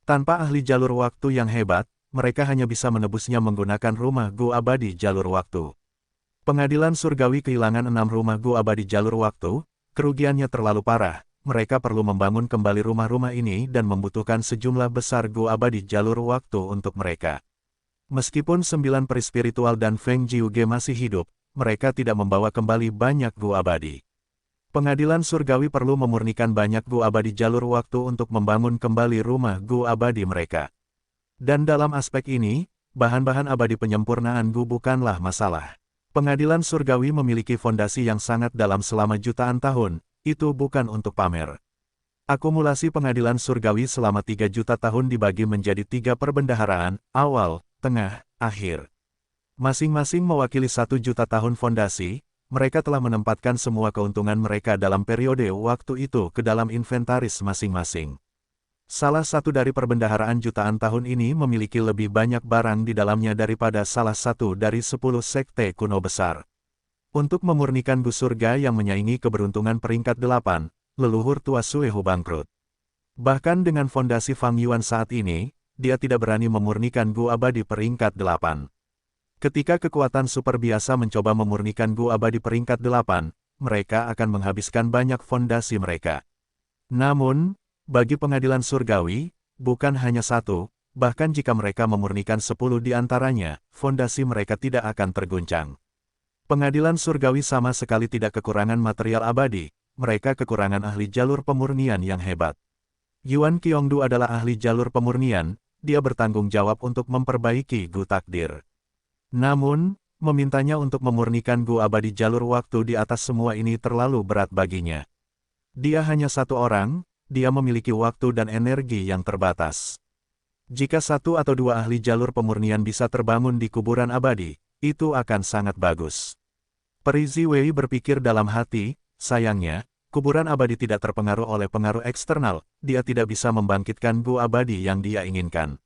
Tanpa ahli jalur waktu yang hebat, mereka hanya bisa menebusnya menggunakan rumah gua abadi jalur waktu. Pengadilan surgawi kehilangan 6 rumah gua abadi jalur waktu, kerugiannya terlalu parah. Mereka perlu membangun kembali rumah-rumah ini dan membutuhkan sejumlah besar gua abadi jalur waktu untuk mereka. Meskipun 9 peri spiritual dan Feng Jiuge masih hidup, mereka tidak membawa kembali banyak gua abadi. Pengadilan surgawi perlu memurnikan banyak gua abadi jalur waktu untuk membangun kembali rumah gua abadi mereka. Dan dalam aspek ini, bahan-bahan abadi penyempurnaan gua bukanlah masalah. Pengadilan surgawi memiliki fondasi yang sangat dalam selama jutaan tahun. Itu bukan untuk pamer. Akumulasi pengadilan surgawi selama 3 juta tahun dibagi menjadi 3 perbendaharaan, awal, tengah, akhir. Masing-masing mewakili 1 juta tahun fondasi, mereka telah menempatkan semua keuntungan mereka dalam periode waktu itu ke dalam inventaris masing-masing. Salah satu dari perbendaharaan jutaan tahun ini memiliki lebih banyak barang di dalamnya daripada salah satu dari 10 sekte kuno besar. Untuk memurnikan bus surga yang menyaingi keberuntungan peringkat 8, leluhur tua Suehu bangkrut. Bahkan dengan fondasi Fang Yuan saat ini, dia tidak berani memurnikan gua abadi peringkat 8. Ketika kekuatan super biasa mencoba memurnikan gua abadi peringkat 8, mereka akan menghabiskan banyak fondasi mereka. Namun, bagi pengadilan surgawi, bukan hanya 1, bahkan jika mereka memurnikan 10 di antaranya, fondasi mereka tidak akan terguncang. Pengadilan surgawi sama sekali tidak kekurangan material abadi, mereka kekurangan ahli jalur pemurnian yang hebat. Yuan Qiongdu adalah ahli jalur pemurnian, dia bertanggung jawab untuk memperbaiki Gu Takdir. Namun, memintanya untuk memurnikan Gu abadi jalur waktu di atas semua ini terlalu berat baginya. Dia hanya 1 orang, dia memiliki waktu dan energi yang terbatas. Jika 1 atau 2 ahli jalur pemurnian bisa terbangun di kuburan abadi, itu akan sangat bagus. Peri Ziwei berpikir dalam hati, sayangnya, kuburan abadi tidak terpengaruh oleh pengaruh eksternal, dia tidak bisa membangkitkan gua abadi yang dia inginkan.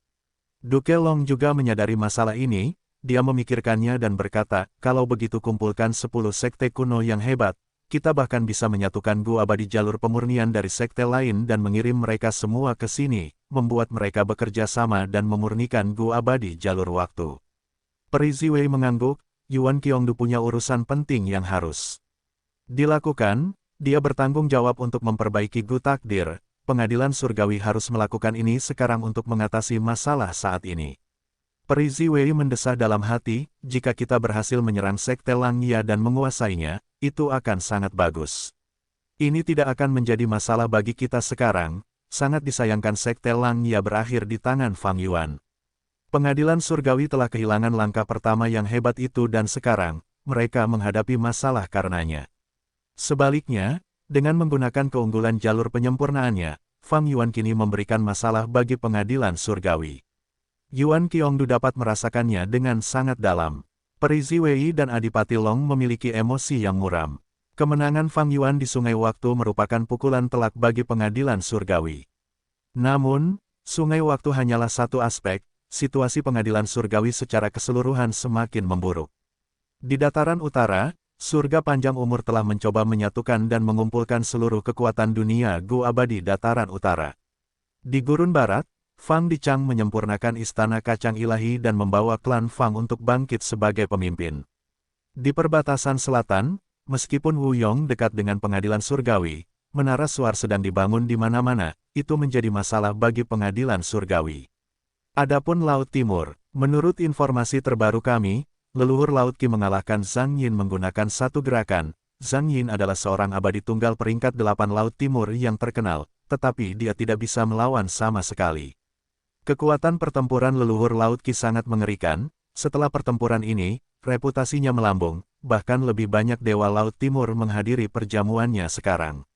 Duke Long juga menyadari masalah ini, dia memikirkannya dan berkata, kalau begitu kumpulkan 10 sekte kuno yang hebat, kita bahkan bisa menyatukan gua abadi jalur pemurnian dari sekte lain dan mengirim mereka semua ke sini, membuat mereka bekerja sama dan memurnikan gua abadi jalur waktu. Peri Ziwei mengangguk, Yuan Qiongdu punya urusan penting yang harus dilakukan, dia bertanggung jawab untuk memperbaiki Gu Takdir, pengadilan surgawi harus melakukan ini sekarang untuk mengatasi masalah saat ini. Peri Ziwei mendesah dalam hati, jika kita berhasil menyerang sekte Langya dan menguasainya, itu akan sangat bagus. Ini tidak akan menjadi masalah bagi kita sekarang, sangat disayangkan sekte Langya berakhir di tangan Fang Yuan. Pengadilan surgawi telah kehilangan langkah pertama yang hebat itu dan sekarang, mereka menghadapi masalah karenanya. Sebaliknya, dengan menggunakan keunggulan jalur penyempurnaannya, Fang Yuan kini memberikan masalah bagi pengadilan surgawi. Yuan Qiongdu dapat merasakannya dengan sangat dalam. Peri Ziwei dan Adipati Long memiliki emosi yang muram. Kemenangan Fang Yuan di Sungai Waktu merupakan pukulan telak bagi pengadilan surgawi. Namun, Sungai Waktu hanyalah satu aspek, situasi pengadilan surgawi secara keseluruhan semakin memburuk. Di dataran utara, surga panjang umur telah mencoba menyatukan dan mengumpulkan seluruh kekuatan dunia Gu abadi dataran utara. Di gurun barat, Fang Dichang menyempurnakan istana kacang ilahi dan membawa klan Fang untuk bangkit sebagai pemimpin. Di perbatasan selatan, meskipun Wu Yong dekat dengan pengadilan surgawi, menara suar sedang dibangun di mana-mana, itu menjadi masalah bagi pengadilan surgawi. Adapun Laut Timur, menurut informasi terbaru kami, leluhur Laut Qi mengalahkan Zhang Yin menggunakan satu gerakan. Zhang Yin adalah seorang abadi tunggal peringkat 8 Laut Timur yang terkenal, tetapi dia tidak bisa melawan sama sekali. Kekuatan pertempuran leluhur Laut Qi sangat mengerikan. Setelah pertempuran ini, reputasinya melambung, bahkan lebih banyak Dewa Laut Timur menghadiri perjamuannya sekarang.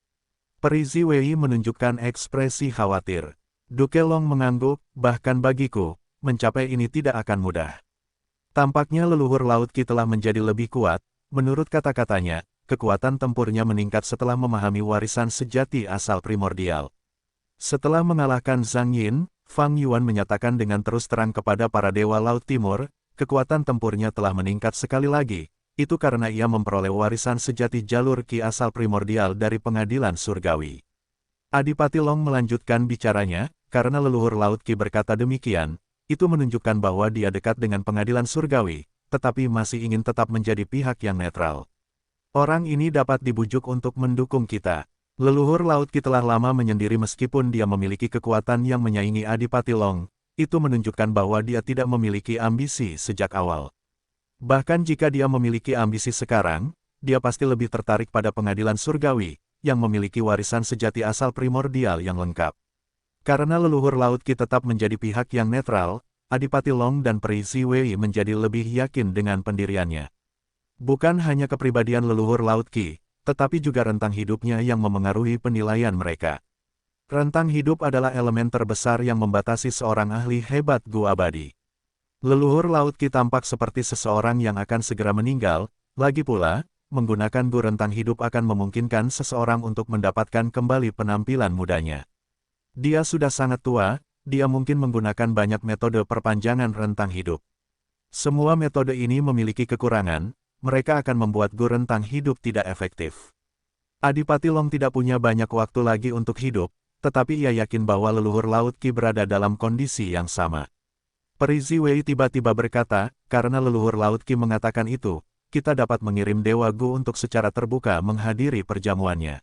Peri Ziwei menunjukkan ekspresi khawatir. Duke Long mengangguk, bahkan bagiku, mencapai ini tidak akan mudah. Tampaknya leluhur Laut Qi telah menjadi lebih kuat, menurut kata-katanya, kekuatan tempurnya meningkat setelah memahami warisan sejati asal primordial. Setelah mengalahkan Zhang Yin, Fang Yuan menyatakan dengan terus terang kepada para Dewa Laut Timur, kekuatan tempurnya telah meningkat sekali lagi, itu karena ia memperoleh warisan sejati jalur Qi asal primordial dari pengadilan surgawi. Adipati Long melanjutkan bicaranya, karena leluhur Laut Qi berkata demikian, itu menunjukkan bahwa dia dekat dengan pengadilan surgawi, tetapi masih ingin tetap menjadi pihak yang netral. Orang ini dapat dibujuk untuk mendukung kita. Leluhur Laut Qi telah lama menyendiri meskipun dia memiliki kekuatan yang menyaingi Adipati Long, itu menunjukkan bahwa dia tidak memiliki ambisi sejak awal. Bahkan jika dia memiliki ambisi sekarang, dia pasti lebih tertarik pada pengadilan surgawi, yang memiliki warisan sejati asal primordial yang lengkap. Karena leluhur Laut Qi tetap menjadi pihak yang netral, Adipati Long dan Peri Ziwei menjadi lebih yakin dengan pendiriannya. Bukan hanya kepribadian leluhur Laut Qi, tetapi juga rentang hidupnya yang memengaruhi penilaian mereka. Rentang hidup adalah elemen terbesar yang membatasi seorang ahli hebat Gu abadi. Leluhur Laut Qi tampak seperti seseorang yang akan segera meninggal, lagi pula, menggunakan Gu rentang hidup akan memungkinkan seseorang untuk mendapatkan kembali penampilan mudanya. Dia sudah sangat tua, dia mungkin menggunakan banyak metode perpanjangan rentang hidup. Semua metode ini memiliki kekurangan, mereka akan membuat Gu rentang hidup tidak efektif. Adipati Long tidak punya banyak waktu lagi untuk hidup, tetapi ia yakin bahwa leluhur Laut Qi berada dalam kondisi yang sama. Peri Ziwei tiba-tiba berkata, karena leluhur Laut Qi mengatakan itu, kita dapat mengirim Dewa Gu untuk secara terbuka menghadiri perjamuannya.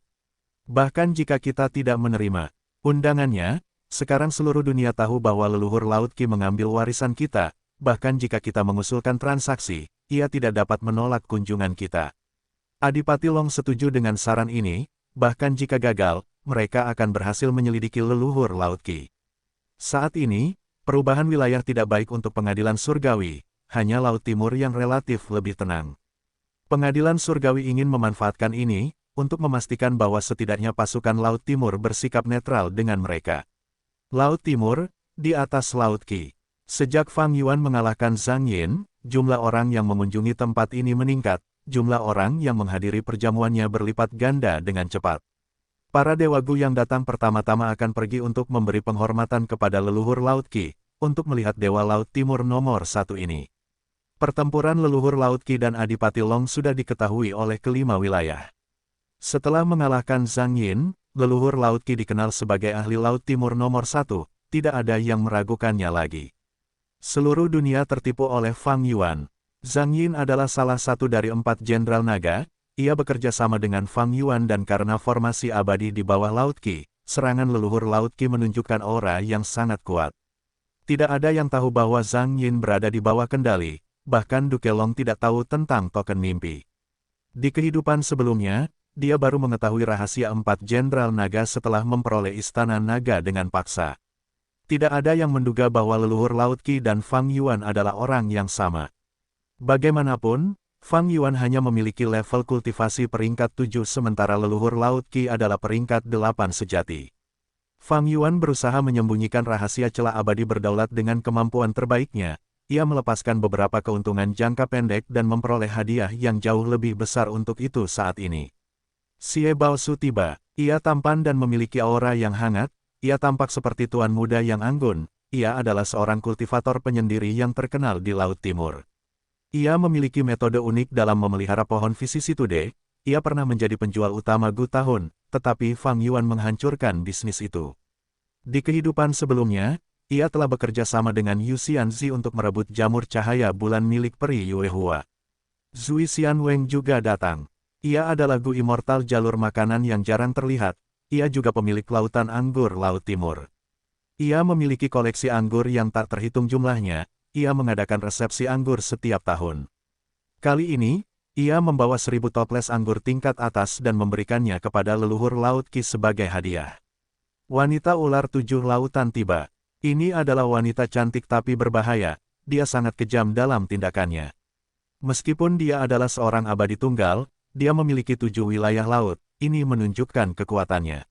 Bahkan jika kita tidak menerima undangannya, sekarang seluruh dunia tahu bahwa leluhur Laut Qi mengambil warisan kita, bahkan jika kita mengusulkan transaksi, ia tidak dapat menolak kunjungan kita. Adipati Long setuju dengan saran ini, bahkan jika gagal, mereka akan berhasil menyelidiki leluhur Laut Qi. Saat ini, perubahan wilayah tidak baik untuk pengadilan surgawi, hanya Laut Timur yang relatif lebih tenang. Pengadilan surgawi ingin memanfaatkan ini, untuk memastikan bahwa setidaknya pasukan Laut Timur bersikap netral dengan mereka. Laut Timur, di atas Laut Qi. Sejak Fang Yuan mengalahkan Zhang Yin, jumlah orang yang mengunjungi tempat ini meningkat, jumlah orang yang menghadiri perjamuannya berlipat ganda dengan cepat. Para Dewa Gu yang datang pertama-tama akan pergi untuk memberi penghormatan kepada leluhur Laut Qi, untuk melihat Dewa Laut Timur nomor 1 ini. Pertempuran leluhur Laut Qi dan Adipati Long sudah diketahui oleh kelima wilayah. Setelah mengalahkan Zhang Yin, leluhur Laut Qi dikenal sebagai ahli Laut Timur nomor 1, tidak ada yang meragukannya lagi. Seluruh dunia tertipu oleh Fang Yuan. Zhang Yin adalah salah satu dari 4 jenderal naga, ia bekerja sama dengan Fang Yuan dan karena formasi abadi di bawah Laut Qi, serangan leluhur Laut Qi menunjukkan aura yang sangat kuat. Tidak ada yang tahu bahwa Zhang Yin berada di bawah kendali, bahkan Duke Long tidak tahu tentang token mimpi. Di kehidupan sebelumnya, dia baru mengetahui rahasia 4 jenderal naga setelah memperoleh istana naga dengan paksa. Tidak ada yang menduga bahwa leluhur Laut Qi dan Fang Yuan adalah orang yang sama. Bagaimanapun, Fang Yuan hanya memiliki level kultivasi peringkat 7 sementara leluhur Laut Qi adalah peringkat 8 sejati. Fang Yuan berusaha menyembunyikan rahasia celah abadi berdaulat dengan kemampuan terbaiknya. Ia melepaskan beberapa keuntungan jangka pendek dan memperoleh hadiah yang jauh lebih besar untuk itu saat ini. Xie Baosu tiba. Ia tampan dan memiliki aura yang hangat. Ia tampak seperti tuan muda yang anggun. Ia adalah seorang kultivator penyendiri yang terkenal di Laut Timur. Ia memiliki metode unik dalam memelihara pohon Vicisitude. Ia pernah menjadi penjual utama Gu tahun, tetapi Fang Yuan menghancurkan bisnis itu. Di kehidupan sebelumnya, ia telah bekerja sama dengan Yu Xianzi untuk merebut jamur cahaya bulan milik peri Yuehua. Zui Xianweng juga datang. Ia adalah Gu immortal jalur makanan yang jarang terlihat. Ia juga pemilik lautan anggur Laut Timur. Ia memiliki koleksi anggur yang tak terhitung jumlahnya. Ia mengadakan resepsi anggur setiap tahun. Kali ini, ia membawa 1000 toples anggur tingkat atas dan memberikannya kepada leluhur Laut Qi sebagai hadiah. Wanita ular 7 lautan tiba. Ini adalah wanita cantik tapi berbahaya. Dia sangat kejam dalam tindakannya. Meskipun dia adalah seorang abadi tunggal, dia memiliki 7 wilayah laut, ini menunjukkan kekuatannya.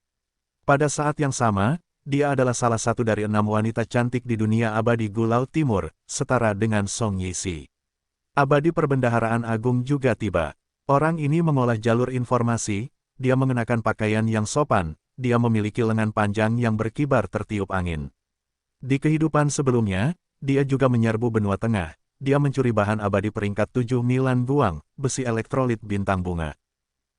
Pada saat yang sama, dia adalah salah satu dari 6 wanita cantik di dunia abadi Gu Laut Timur, setara dengan Song Yixi. Abadi Perbendaharaan Agung juga tiba. Orang ini mengolah jalur informasi, dia mengenakan pakaian yang sopan, dia memiliki lengan panjang yang berkibar tertiup angin. Di kehidupan sebelumnya, dia juga menyerbu benua tengah. Dia mencuri bahan abadi peringkat 7 Milan Guang, besi elektrolit bintang bunga.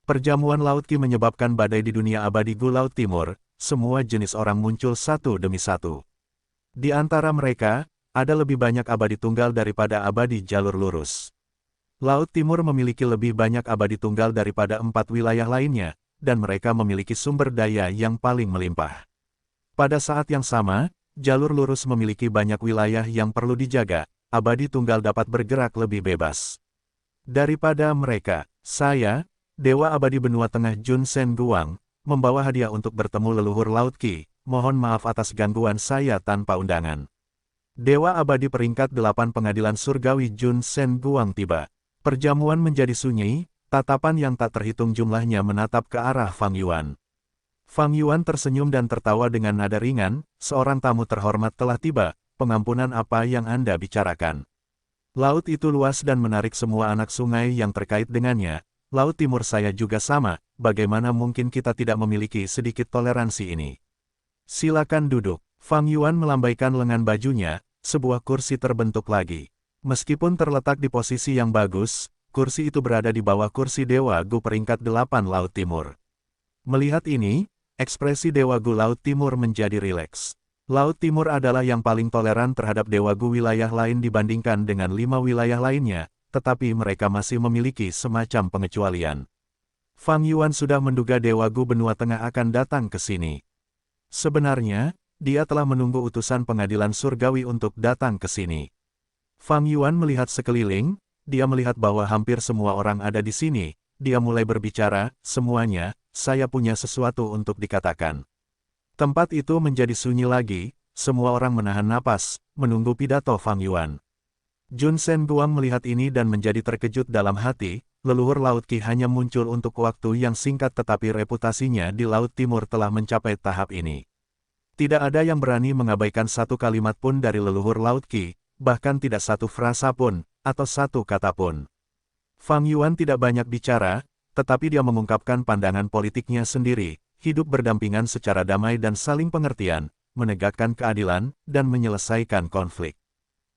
Perjamuan Laut Qi menyebabkan badai di dunia abadi Gu Laut Timur, semua jenis orang muncul satu demi satu. Di antara mereka, ada lebih banyak abadi tunggal daripada abadi jalur lurus. Laut Timur memiliki lebih banyak abadi tunggal daripada 4 wilayah lainnya, dan mereka memiliki sumber daya yang paling melimpah. Pada saat yang sama, jalur lurus memiliki banyak wilayah yang perlu dijaga. Abadi tunggal dapat bergerak lebih bebas. Daripada mereka, saya, Dewa Abadi Benua Tengah Jun Sen Guang, membawa hadiah untuk bertemu leluhur Laut Qi. Mohon maaf atas gangguan saya tanpa undangan. Dewa Abadi peringkat 8 Pengadilan Surgawi Jun Sen Guang tiba. Perjamuan menjadi sunyi, tatapan yang tak terhitung jumlahnya menatap ke arah Fang Yuan. Fang Yuan tersenyum dan tertawa dengan nada ringan, seorang tamu terhormat telah tiba. Pengampunan apa yang Anda bicarakan? Laut itu luas dan menarik semua anak sungai yang terkait dengannya. Laut Timur saya juga sama, bagaimana mungkin kita tidak memiliki sedikit toleransi ini? Silakan duduk. Fang Yuan melambaikan lengan bajunya, sebuah kursi terbentuk lagi. Meskipun terletak di posisi yang bagus, kursi itu berada di bawah kursi Dewa Gu peringkat 8 Laut Timur. Melihat ini, ekspresi Dewa Gu Laut Timur menjadi rileks. Laut Timur adalah yang paling toleran terhadap Dewa Gu wilayah lain dibandingkan dengan 5 wilayah lainnya, tetapi mereka masih memiliki semacam pengecualian. Fang Yuan sudah menduga Dewa Gu Benua Tengah akan datang ke sini. Sebenarnya, dia telah menunggu utusan pengadilan surgawi untuk datang ke sini. Fang Yuan melihat sekeliling, dia melihat bahwa hampir semua orang ada di sini, dia mulai berbicara, semuanya, saya punya sesuatu untuk dikatakan. Tempat itu menjadi sunyi lagi, semua orang menahan napas, menunggu pidato Fang Yuan. Jun Sen Guang melihat ini dan menjadi terkejut dalam hati, leluhur Laut Qi hanya muncul untuk waktu yang singkat tetapi reputasinya di Laut Timur telah mencapai tahap ini. Tidak ada yang berani mengabaikan satu kalimat pun dari leluhur Laut Qi, bahkan tidak satu frasa pun, atau satu kata pun. Fang Yuan tidak banyak bicara, tetapi dia mengungkapkan pandangan politiknya sendiri. Hidup berdampingan secara damai dan saling pengertian, menegakkan keadilan, dan menyelesaikan konflik.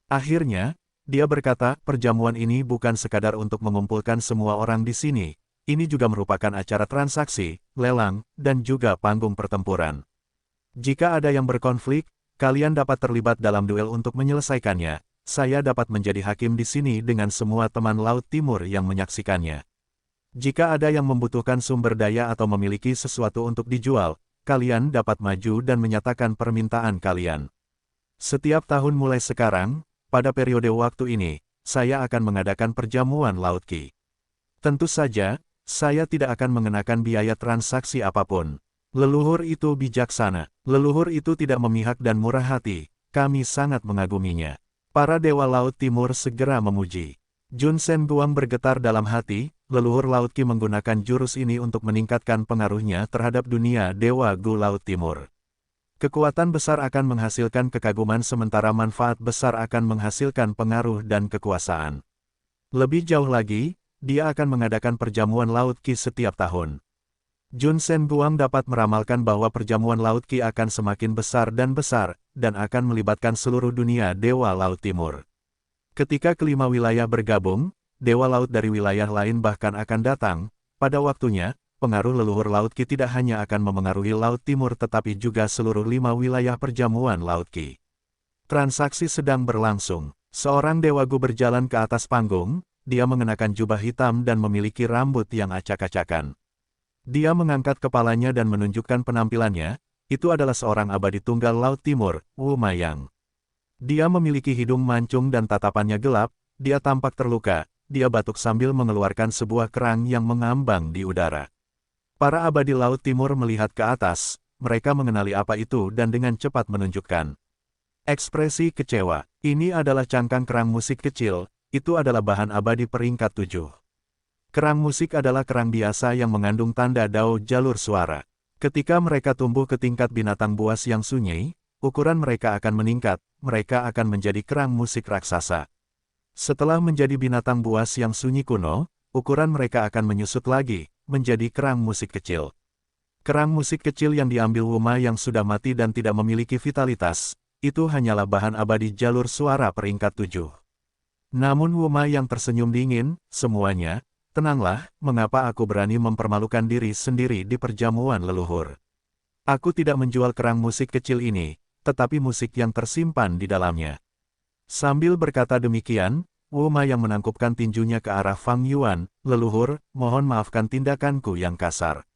Akhirnya, dia berkata, perjamuan ini bukan sekadar untuk mengumpulkan semua orang di sini, ini juga merupakan acara transaksi, lelang, dan juga panggung pertempuran. Jika ada yang berkonflik, kalian dapat terlibat dalam duel untuk menyelesaikannya, saya dapat menjadi hakim di sini dengan semua teman Laut Timur yang menyaksikannya. Jika ada yang membutuhkan sumber daya atau memiliki sesuatu untuk dijual, kalian dapat maju dan menyatakan permintaan kalian. Setiap tahun mulai sekarang, pada periode waktu ini, saya akan mengadakan perjamuan Laut Qi. Tentu saja, saya tidak akan mengenakan biaya transaksi apapun. Leluhur itu bijaksana, leluhur itu tidak memihak dan murah hati, kami sangat mengaguminya. Para Dewa Laut Timur segera memuji. Jun Sen Guang bergetar dalam hati, leluhur Laut Qi menggunakan jurus ini untuk meningkatkan pengaruhnya terhadap dunia Dewa Gu Laut Timur. Kekuatan besar akan menghasilkan kekaguman sementara manfaat besar akan menghasilkan pengaruh dan kekuasaan. Lebih jauh lagi, dia akan mengadakan perjamuan Laut Qi setiap tahun. Jun Sen Guang dapat meramalkan bahwa perjamuan Laut Qi akan semakin besar, dan akan melibatkan seluruh dunia Dewa Laut Timur. Ketika kelima wilayah bergabung, Dewa Laut dari wilayah lain bahkan akan datang. Pada waktunya, pengaruh leluhur Laut Qi tidak hanya akan memengaruhi Laut Timur tetapi juga seluruh 5 wilayah perjamuan Laut Qi. Transaksi sedang berlangsung. Seorang Dewa Gu berjalan ke atas panggung, dia mengenakan jubah hitam dan memiliki rambut yang acak-acakan. Dia mengangkat kepalanya dan menunjukkan penampilannya, itu adalah seorang abadi tunggal Laut Timur, Wu Mayang. Dia memiliki hidung mancung dan tatapannya gelap, dia tampak terluka, dia batuk sambil mengeluarkan sebuah kerang yang mengambang di udara. Para abadi Laut Timur melihat ke atas, mereka mengenali apa itu dan dengan cepat menunjukkan ekspresi kecewa. Ini adalah cangkang kerang musik kecil, itu adalah bahan abadi peringkat 7. Kerang musik adalah kerang biasa yang mengandung tanda dao jalur suara. Ketika mereka tumbuh ke tingkat binatang buas yang sunyi, ukuran mereka akan meningkat, mereka akan menjadi kerang musik raksasa. Setelah menjadi binatang buas yang sunyi kuno, ukuran mereka akan menyusut lagi, menjadi kerang musik kecil. Kerang musik kecil yang diambil Wuma yang sudah mati dan tidak memiliki vitalitas, itu hanyalah bahan abadi jalur suara peringkat 7. Namun Wuma yang tersenyum dingin, semuanya, tenanglah, mengapa aku berani mempermalukan diri sendiri di perjamuan leluhur. Aku tidak menjual kerang musik kecil ini, tetapi musik yang tersimpan di dalamnya. Sambil berkata demikian, Wuma yang menangkupkan tinjunya ke arah Fang Yuan, leluhur, mohon maafkan tindakanku yang kasar.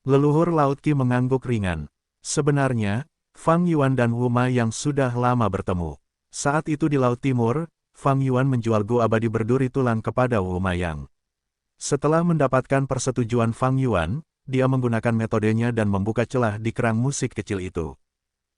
Leluhur Laut Qi mengangguk ringan. Sebenarnya, Fang Yuan dan Wuma yang sudah lama bertemu. Saat itu di Laut Timur, Fang Yuan menjual gu abadi berduri tulang kepada Wuma Yang. Setelah mendapatkan persetujuan Fang Yuan, dia menggunakan metodenya dan membuka celah di kerang musik kecil itu.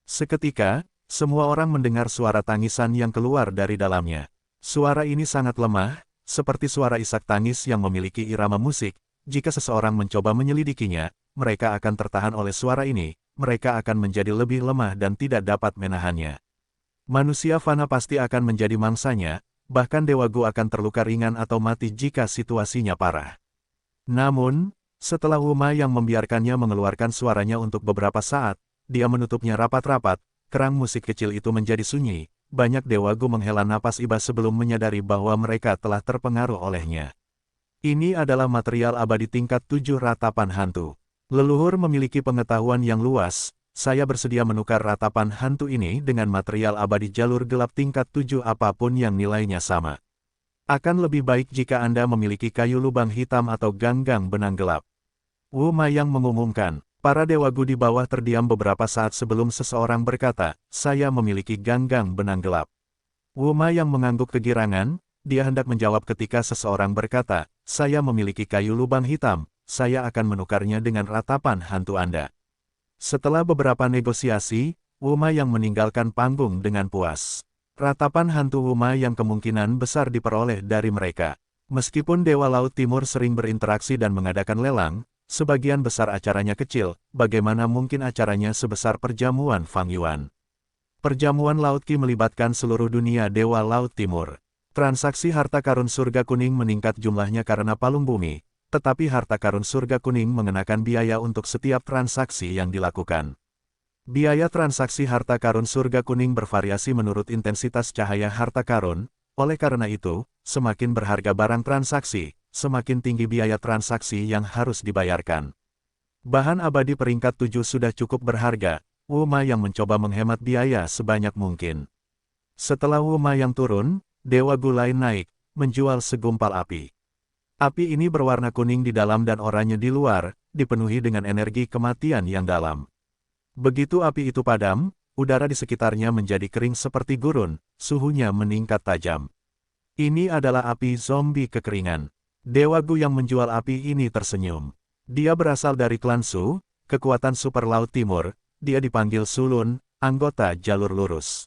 Seketika, semua orang mendengar suara tangisan yang keluar dari dalamnya. Suara ini sangat lemah, seperti suara isak tangis yang memiliki irama musik. Jika seseorang mencoba menyelidikinya, mereka akan tertahan oleh suara ini, mereka akan menjadi lebih lemah dan tidak dapat menahannya. Manusia fana pasti akan menjadi mangsanya, bahkan Dewa Gu akan terluka ringan atau mati jika situasinya parah. Namun, setelah Wuma yang membiarkannya mengeluarkan suaranya untuk beberapa saat, dia menutupnya rapat-rapat, kerang musik kecil itu menjadi sunyi, banyak Dewa Gu menghela napas iba sebelum menyadari bahwa mereka telah terpengaruh olehnya. Ini adalah material abadi tingkat 7 ratapan hantu. Leluhur memiliki pengetahuan yang luas, saya bersedia menukar ratapan hantu ini dengan material abadi jalur gelap tingkat 7 apapun yang nilainya sama. Akan lebih baik jika Anda memiliki kayu lubang hitam atau ganggang benang gelap. Wuma yang mengumumkan, para Dewa Gu di bawah terdiam beberapa saat sebelum seseorang berkata, saya memiliki ganggang benang gelap. Wuma yang mengangguk kegirangan, dia hendak menjawab ketika seseorang berkata, saya memiliki kayu lubang hitam. Saya akan menukarnya dengan ratapan hantu Anda. Setelah beberapa negosiasi, Wuma yang meninggalkan panggung dengan puas. Ratapan hantu Wuma yang kemungkinan besar diperoleh dari mereka. Meskipun Dewa Laut Timur sering berinteraksi dan mengadakan lelang, sebagian besar acaranya kecil, bagaimana mungkin acaranya sebesar perjamuan Fang Yuan. Perjamuan Laut Qi melibatkan seluruh dunia Dewa Laut Timur. Transaksi harta karun surga kuning meningkat jumlahnya karena palung bumi. Tetapi harta karun surga kuning mengenakan biaya untuk setiap transaksi yang dilakukan. Biaya transaksi harta karun surga kuning bervariasi menurut intensitas cahaya harta karun, oleh karena itu, semakin berharga barang transaksi, semakin tinggi biaya transaksi yang harus dibayarkan. Bahan abadi peringkat 7 sudah cukup berharga, Wuma yang mencoba menghemat biaya sebanyak mungkin. Setelah Wuma yang turun, Dewa Gu lain naik, menjual segumpal api. Api ini berwarna kuning di dalam dan oranye di luar, dipenuhi dengan energi kematian yang dalam. Begitu api itu padam, udara di sekitarnya menjadi kering seperti gurun, suhunya meningkat tajam. Ini adalah api zombie kekeringan. Dewa Gu yang menjual api ini tersenyum. Dia berasal dari klan Su, kekuatan super Laut Timur, dia dipanggil Sulun, anggota jalur lurus.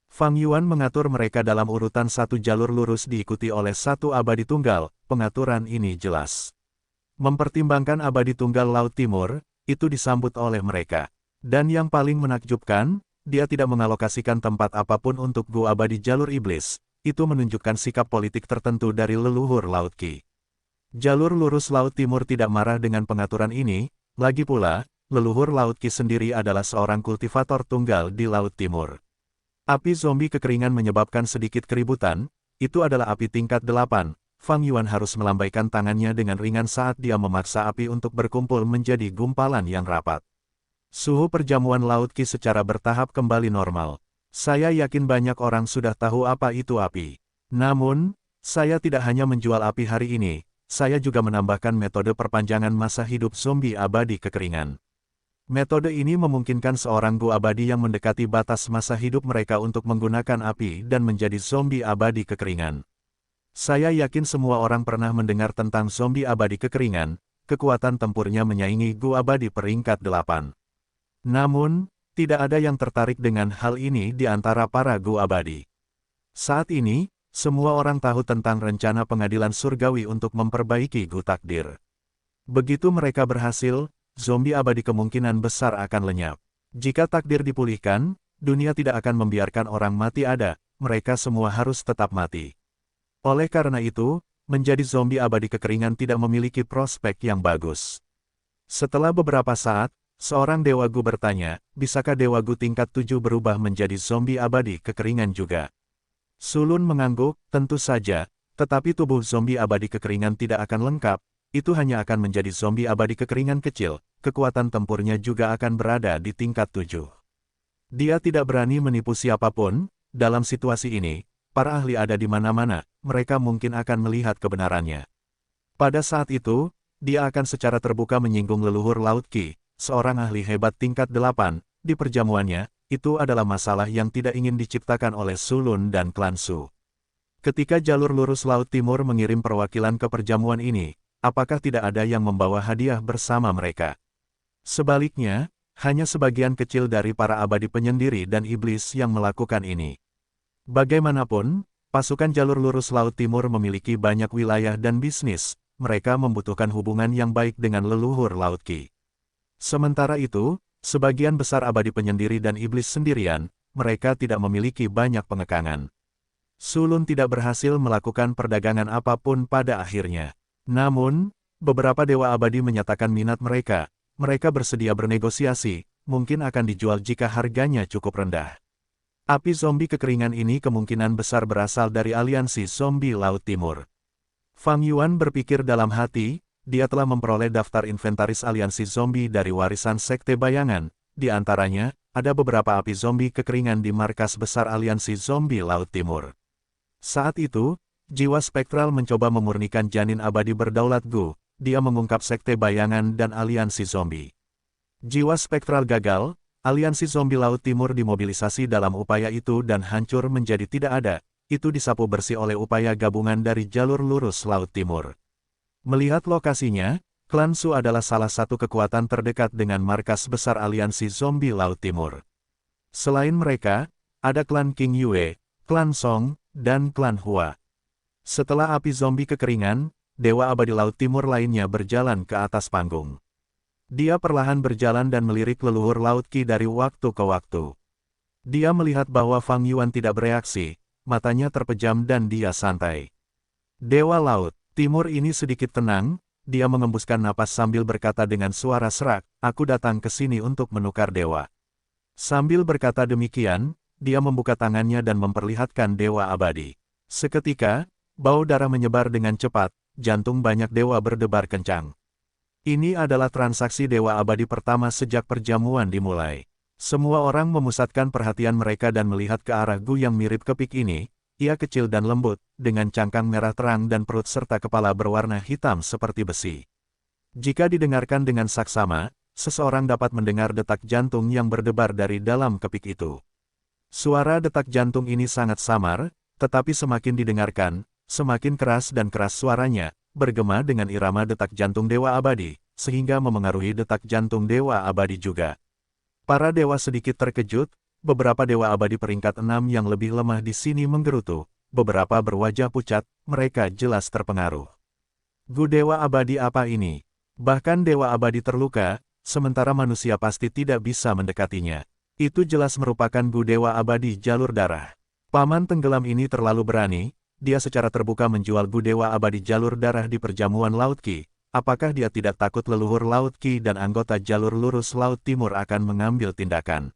Fang Yuan mengatur mereka dalam urutan satu jalur lurus diikuti oleh satu abadi tunggal, pengaturan ini jelas. Mempertimbangkan abadi tunggal Laut Timur, itu disambut oleh mereka. Dan yang paling menakjubkan, dia tidak mengalokasikan tempat apapun untuk gu abadi jalur iblis, itu menunjukkan sikap politik tertentu dari leluhur Laut Qi. Jalur lurus Laut Timur tidak marah dengan pengaturan ini, lagi pula, leluhur Laut Qi sendiri adalah seorang kultivator tunggal di Laut Timur. Api zombie kekeringan menyebabkan sedikit keributan, itu adalah api tingkat 8, Fang Yuan harus melambaikan tangannya dengan ringan saat dia memaksa api untuk berkumpul menjadi gumpalan yang rapat. Suhu perjamuan Laut Qi secara bertahap kembali normal. Saya yakin banyak orang sudah tahu apa itu api. Namun, saya tidak hanya menjual api hari ini, saya juga menambahkan metode perpanjangan masa hidup zombie abadi kekeringan. Metode ini memungkinkan seorang gu abadi yang mendekati batas masa hidup mereka untuk menggunakan api dan menjadi zombie abadi kekeringan. Saya yakin semua orang pernah mendengar tentang zombie abadi kekeringan, kekuatan tempurnya menyaingi gu abadi peringkat 8. Namun, tidak ada yang tertarik dengan hal ini di antara para gu abadi. Saat ini, Semua orang tahu tentang rencana pengadilan surgawi untuk memperbaiki Gu takdir. Begitu mereka berhasil, zombie abadi kemungkinan besar akan lenyap. Jika takdir dipulihkan, dunia tidak akan membiarkan orang mati ada, mereka semua harus tetap mati. Oleh karena itu, menjadi zombie abadi kekeringan tidak memiliki prospek yang bagus. Setelah beberapa saat, seorang Dewa Gu bertanya, bisakah Dewa Gu tingkat 7 berubah menjadi zombie abadi kekeringan juga? Sulun mengangguk, tentu saja, tetapi tubuh zombie abadi kekeringan tidak akan lengkap, itu hanya akan menjadi zombie abadi kekeringan kecil, kekuatan tempurnya juga akan berada di tingkat 7. Dia tidak berani menipu siapapun, dalam situasi ini, para ahli ada di mana-mana, mereka mungkin akan melihat kebenarannya. Pada saat itu, dia akan secara terbuka menyinggung leluhur Laut Qi, seorang ahli hebat tingkat 8, di perjamuannya, itu adalah masalah yang tidak ingin diciptakan oleh Sulun dan klan Su. Ketika jalur lurus Laut Timur mengirim perwakilan ke perjamuan ini, apakah tidak ada yang membawa hadiah bersama mereka? Sebaliknya, hanya sebagian kecil dari para abadi penyendiri dan iblis yang melakukan ini. Bagaimanapun, pasukan jalur lurus Laut Timur memiliki banyak wilayah dan bisnis, mereka membutuhkan hubungan yang baik dengan leluhur Laut Qi. Sementara itu, sebagian besar abadi penyendiri dan iblis sendirian, mereka tidak memiliki banyak pengekangan. Sulun tidak berhasil melakukan perdagangan apapun pada akhirnya. Namun, beberapa dewa abadi menyatakan minat mereka bersedia bernegosiasi, mungkin akan dijual jika harganya cukup rendah. Api zombie kekeringan ini kemungkinan besar berasal dari aliansi zombie Laut Timur. Fang Yuan berpikir dalam hati, dia telah memperoleh daftar inventaris aliansi zombie dari warisan Sekte Bayangan, di antaranya, ada beberapa api zombie kekeringan di markas besar aliansi zombie Laut Timur. Saat itu, jiwa spektral mencoba memurnikan janin abadi berdaulat Gu, dia mengungkap Sekte Bayangan dan aliansi zombie. Jiwa spektral gagal, aliansi zombie Laut Timur dimobilisasi dalam upaya itu dan hancur menjadi tidak ada, itu disapu bersih oleh upaya gabungan dari jalur lurus Laut Timur. Melihat lokasinya, klan Su adalah salah satu kekuatan terdekat dengan markas besar aliansi zombie Laut Timur. Selain mereka, ada klan King Yue, klan Song, dan klan Hua. Setelah api zombie kekeringan, dewa abadi Laut Timur lainnya berjalan ke atas panggung. Dia perlahan berjalan dan melirik leluhur Laut Qi dari waktu ke waktu. Dia melihat bahwa Fang Yuan tidak bereaksi, matanya terpejam dan dia santai. Dewa Laut Timur ini sedikit tenang, dia mengembuskan napas sambil berkata dengan suara serak, aku datang ke sini untuk menukar dewa. Sambil berkata demikian, dia membuka tangannya dan memperlihatkan dewa abadi. Seketika, bau darah menyebar dengan cepat, jantung banyak dewa berdebar kencang. Ini adalah transaksi dewa abadi pertama sejak perjamuan dimulai. Semua orang memusatkan perhatian mereka dan melihat ke arah Gu yang mirip kepik ini. Ia kecil dan lembut, dengan cangkang merah terang dan perut serta kepala berwarna hitam seperti besi. Jika didengarkan dengan saksama, seseorang dapat mendengar detak jantung yang berdebar dari dalam kepik itu. Suara detak jantung ini sangat samar, tetapi semakin didengarkan, semakin keras dan keras suaranya, bergema dengan irama detak jantung dewa abadi, sehingga memengaruhi detak jantung dewa abadi juga. Para dewa sedikit terkejut, beberapa dewa abadi peringkat 6 yang lebih lemah di sini menggerutu, beberapa berwajah pucat, mereka jelas terpengaruh. Gu dewa abadi apa ini? Bahkan dewa abadi terluka, sementara manusia pasti tidak bisa mendekatinya. Itu jelas merupakan Gu dewa abadi jalur darah. Paman tenggelam ini terlalu berani, dia secara terbuka menjual Gu dewa abadi jalur darah di perjamuan Laut Qi. Apakah dia tidak takut leluhur Laut Qi dan anggota jalur lurus Laut Timur akan mengambil tindakan?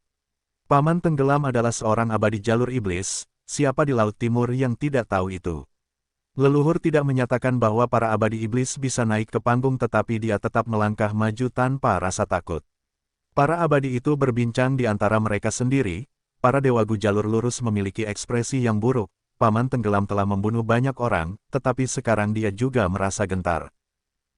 Paman tenggelam adalah seorang abadi jalur iblis, siapa di Laut Timur yang tidak tahu itu? Leluhur tidak menyatakan bahwa para abadi iblis bisa naik ke panggung tetapi dia tetap melangkah maju tanpa rasa takut. Para abadi itu berbincang di antara mereka sendiri, para dewa Gu jalur lurus memiliki ekspresi yang buruk, paman tenggelam telah membunuh banyak orang, tetapi sekarang dia juga merasa gentar.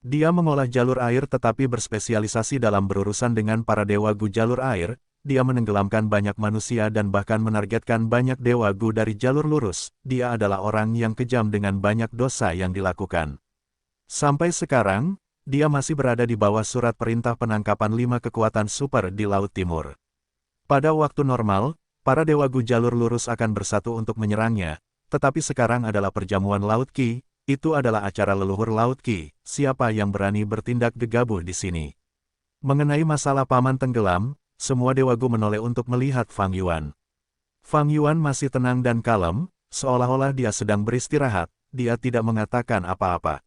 Dia mengolah jalur air tetapi berspesialisasi dalam berurusan dengan para dewa Gu jalur air, dia menenggelamkan banyak manusia dan bahkan menargetkan banyak dewa Gu dari jalur lurus, dia adalah orang yang kejam dengan banyak dosa yang dilakukan. Sampai sekarang, dia masih berada di bawah surat perintah penangkapan 5 kekuatan super di Laut Timur. Pada waktu normal, para dewa Gu jalur lurus akan bersatu untuk menyerangnya, tetapi sekarang adalah perjamuan Laut Qi, itu adalah acara leluhur Laut Qi, siapa yang berani bertindak gegabah di sini? Mengenai masalah paman tenggelam, semua Dewa Gu menoleh untuk melihat Fang Yuan. Fang Yuan masih tenang dan kalem, seolah-olah dia sedang beristirahat, dia tidak mengatakan apa-apa.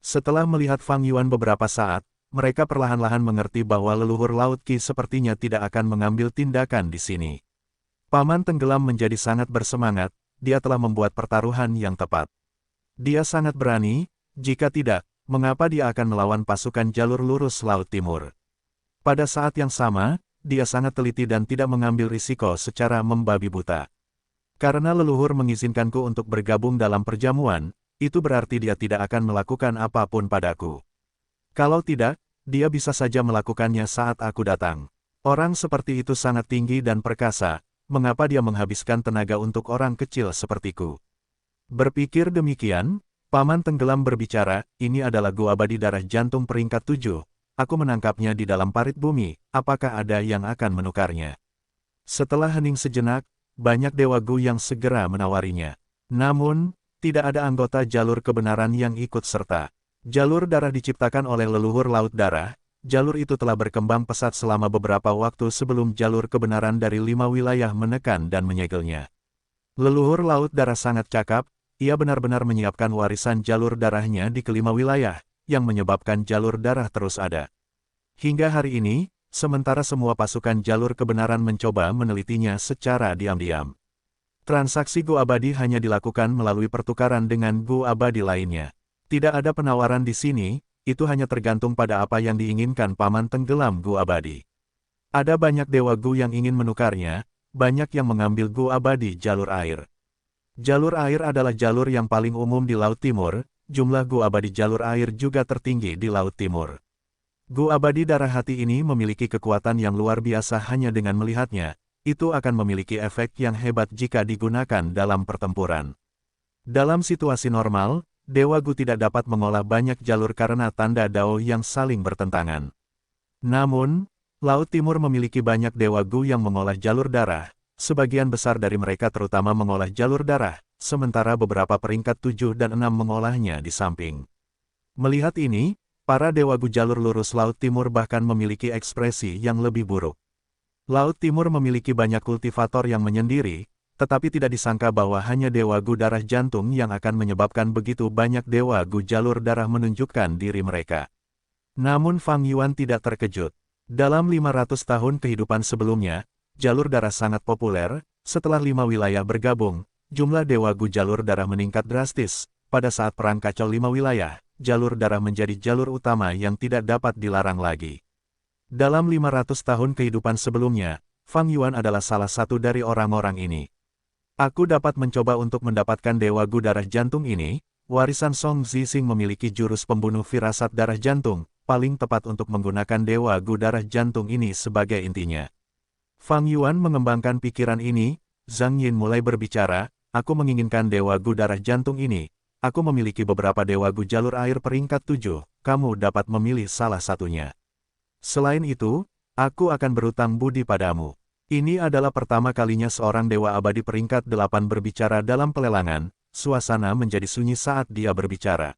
Setelah melihat Fang Yuan beberapa saat, mereka perlahan-lahan mengerti bahwa leluhur Laut Qi sepertinya tidak akan mengambil tindakan di sini. Paman tenggelam menjadi sangat bersemangat, dia telah membuat pertaruhan yang tepat. Dia sangat berani, jika tidak, mengapa dia akan melawan pasukan jalur lurus Laut Timur? Pada saat yang sama, dia sangat teliti dan tidak mengambil risiko secara membabi buta. Karena leluhur mengizinkanku untuk bergabung dalam perjamuan, itu berarti dia tidak akan melakukan apapun padaku. Kalau tidak, dia bisa saja melakukannya saat aku datang. Orang seperti itu sangat tinggi dan perkasa, mengapa dia menghabiskan tenaga untuk orang kecil sepertiku? Berpikir demikian, Paman Tenggelam berbicara, ini adalah gua abadi darah jantung peringkat 7. Aku menangkapnya di dalam parit bumi, apakah ada yang akan menukarnya? Setelah hening sejenak, banyak Dewa Gu yang segera menawarinya. Namun, tidak ada anggota jalur kebenaran yang ikut serta. Jalur darah diciptakan oleh leluhur Laut Darah, jalur itu telah berkembang pesat selama beberapa waktu sebelum jalur kebenaran dari 5 wilayah menekan dan menyegelnya. Leluhur Laut Darah sangat cakap, ia benar-benar menyiapkan warisan jalur darahnya di kelima wilayah, yang menyebabkan jalur darah terus ada. Hingga hari ini, sementara semua pasukan jalur kebenaran mencoba menelitinya secara diam-diam. Transaksi Gu abadi hanya dilakukan melalui pertukaran dengan Gu abadi lainnya. Tidak ada penawaran di sini, itu hanya tergantung pada apa yang diinginkan Paman Tenggelam Gu abadi. Ada banyak Dewa Gu yang ingin menukarnya, banyak yang mengambil Gu abadi jalur air. Jalur air adalah jalur yang paling umum di Laut Timur, jumlah Gu abadi jalur air juga tertinggi di Laut Timur. Gu abadi darah hati ini memiliki kekuatan yang luar biasa hanya dengan melihatnya, itu akan memiliki efek yang hebat jika digunakan dalam pertempuran. Dalam situasi normal, Dewa Gu tidak dapat mengolah banyak jalur karena tanda Dao yang saling bertentangan. Namun, Laut Timur memiliki banyak Dewa Gu yang mengolah jalur darah, sebagian besar dari mereka terutama mengolah jalur darah, sementara beberapa peringkat 7 dan 6 mengolahnya di samping. Melihat ini, para Dewa Gu jalur lurus Laut Timur bahkan memiliki ekspresi yang lebih buruk. Laut Timur memiliki banyak kultivator yang menyendiri, tetapi tidak disangka bahwa hanya Dewa Gu darah jantung yang akan menyebabkan begitu banyak Dewa Gu jalur darah menunjukkan diri mereka. Namun Fang Yuan tidak terkejut. Dalam 500 tahun kehidupan sebelumnya, jalur darah sangat populer, setelah 5 wilayah bergabung, jumlah Dewa Gu jalur darah meningkat drastis. Pada saat perang kacau 5 wilayah, jalur darah menjadi jalur utama yang tidak dapat dilarang lagi. Dalam 500 tahun kehidupan sebelumnya, Fang Yuan adalah salah satu dari orang-orang ini. Aku dapat mencoba untuk mendapatkan Dewa Gu darah jantung ini, warisan Song Zixing memiliki jurus pembunuh firasat darah jantung, paling tepat untuk menggunakan Dewa Gu darah jantung ini sebagai intinya. Fang Yuan mengembangkan pikiran ini, Zhang Yin mulai berbicara, aku menginginkan Dewa Gu darah jantung ini, aku memiliki beberapa Dewa Gu jalur air peringkat 7, kamu dapat memilih salah satunya. Selain itu, aku akan berutang budi padamu. Ini adalah pertama kalinya seorang Dewa Abadi peringkat 8 berbicara dalam pelelangan, suasana menjadi sunyi saat dia berbicara.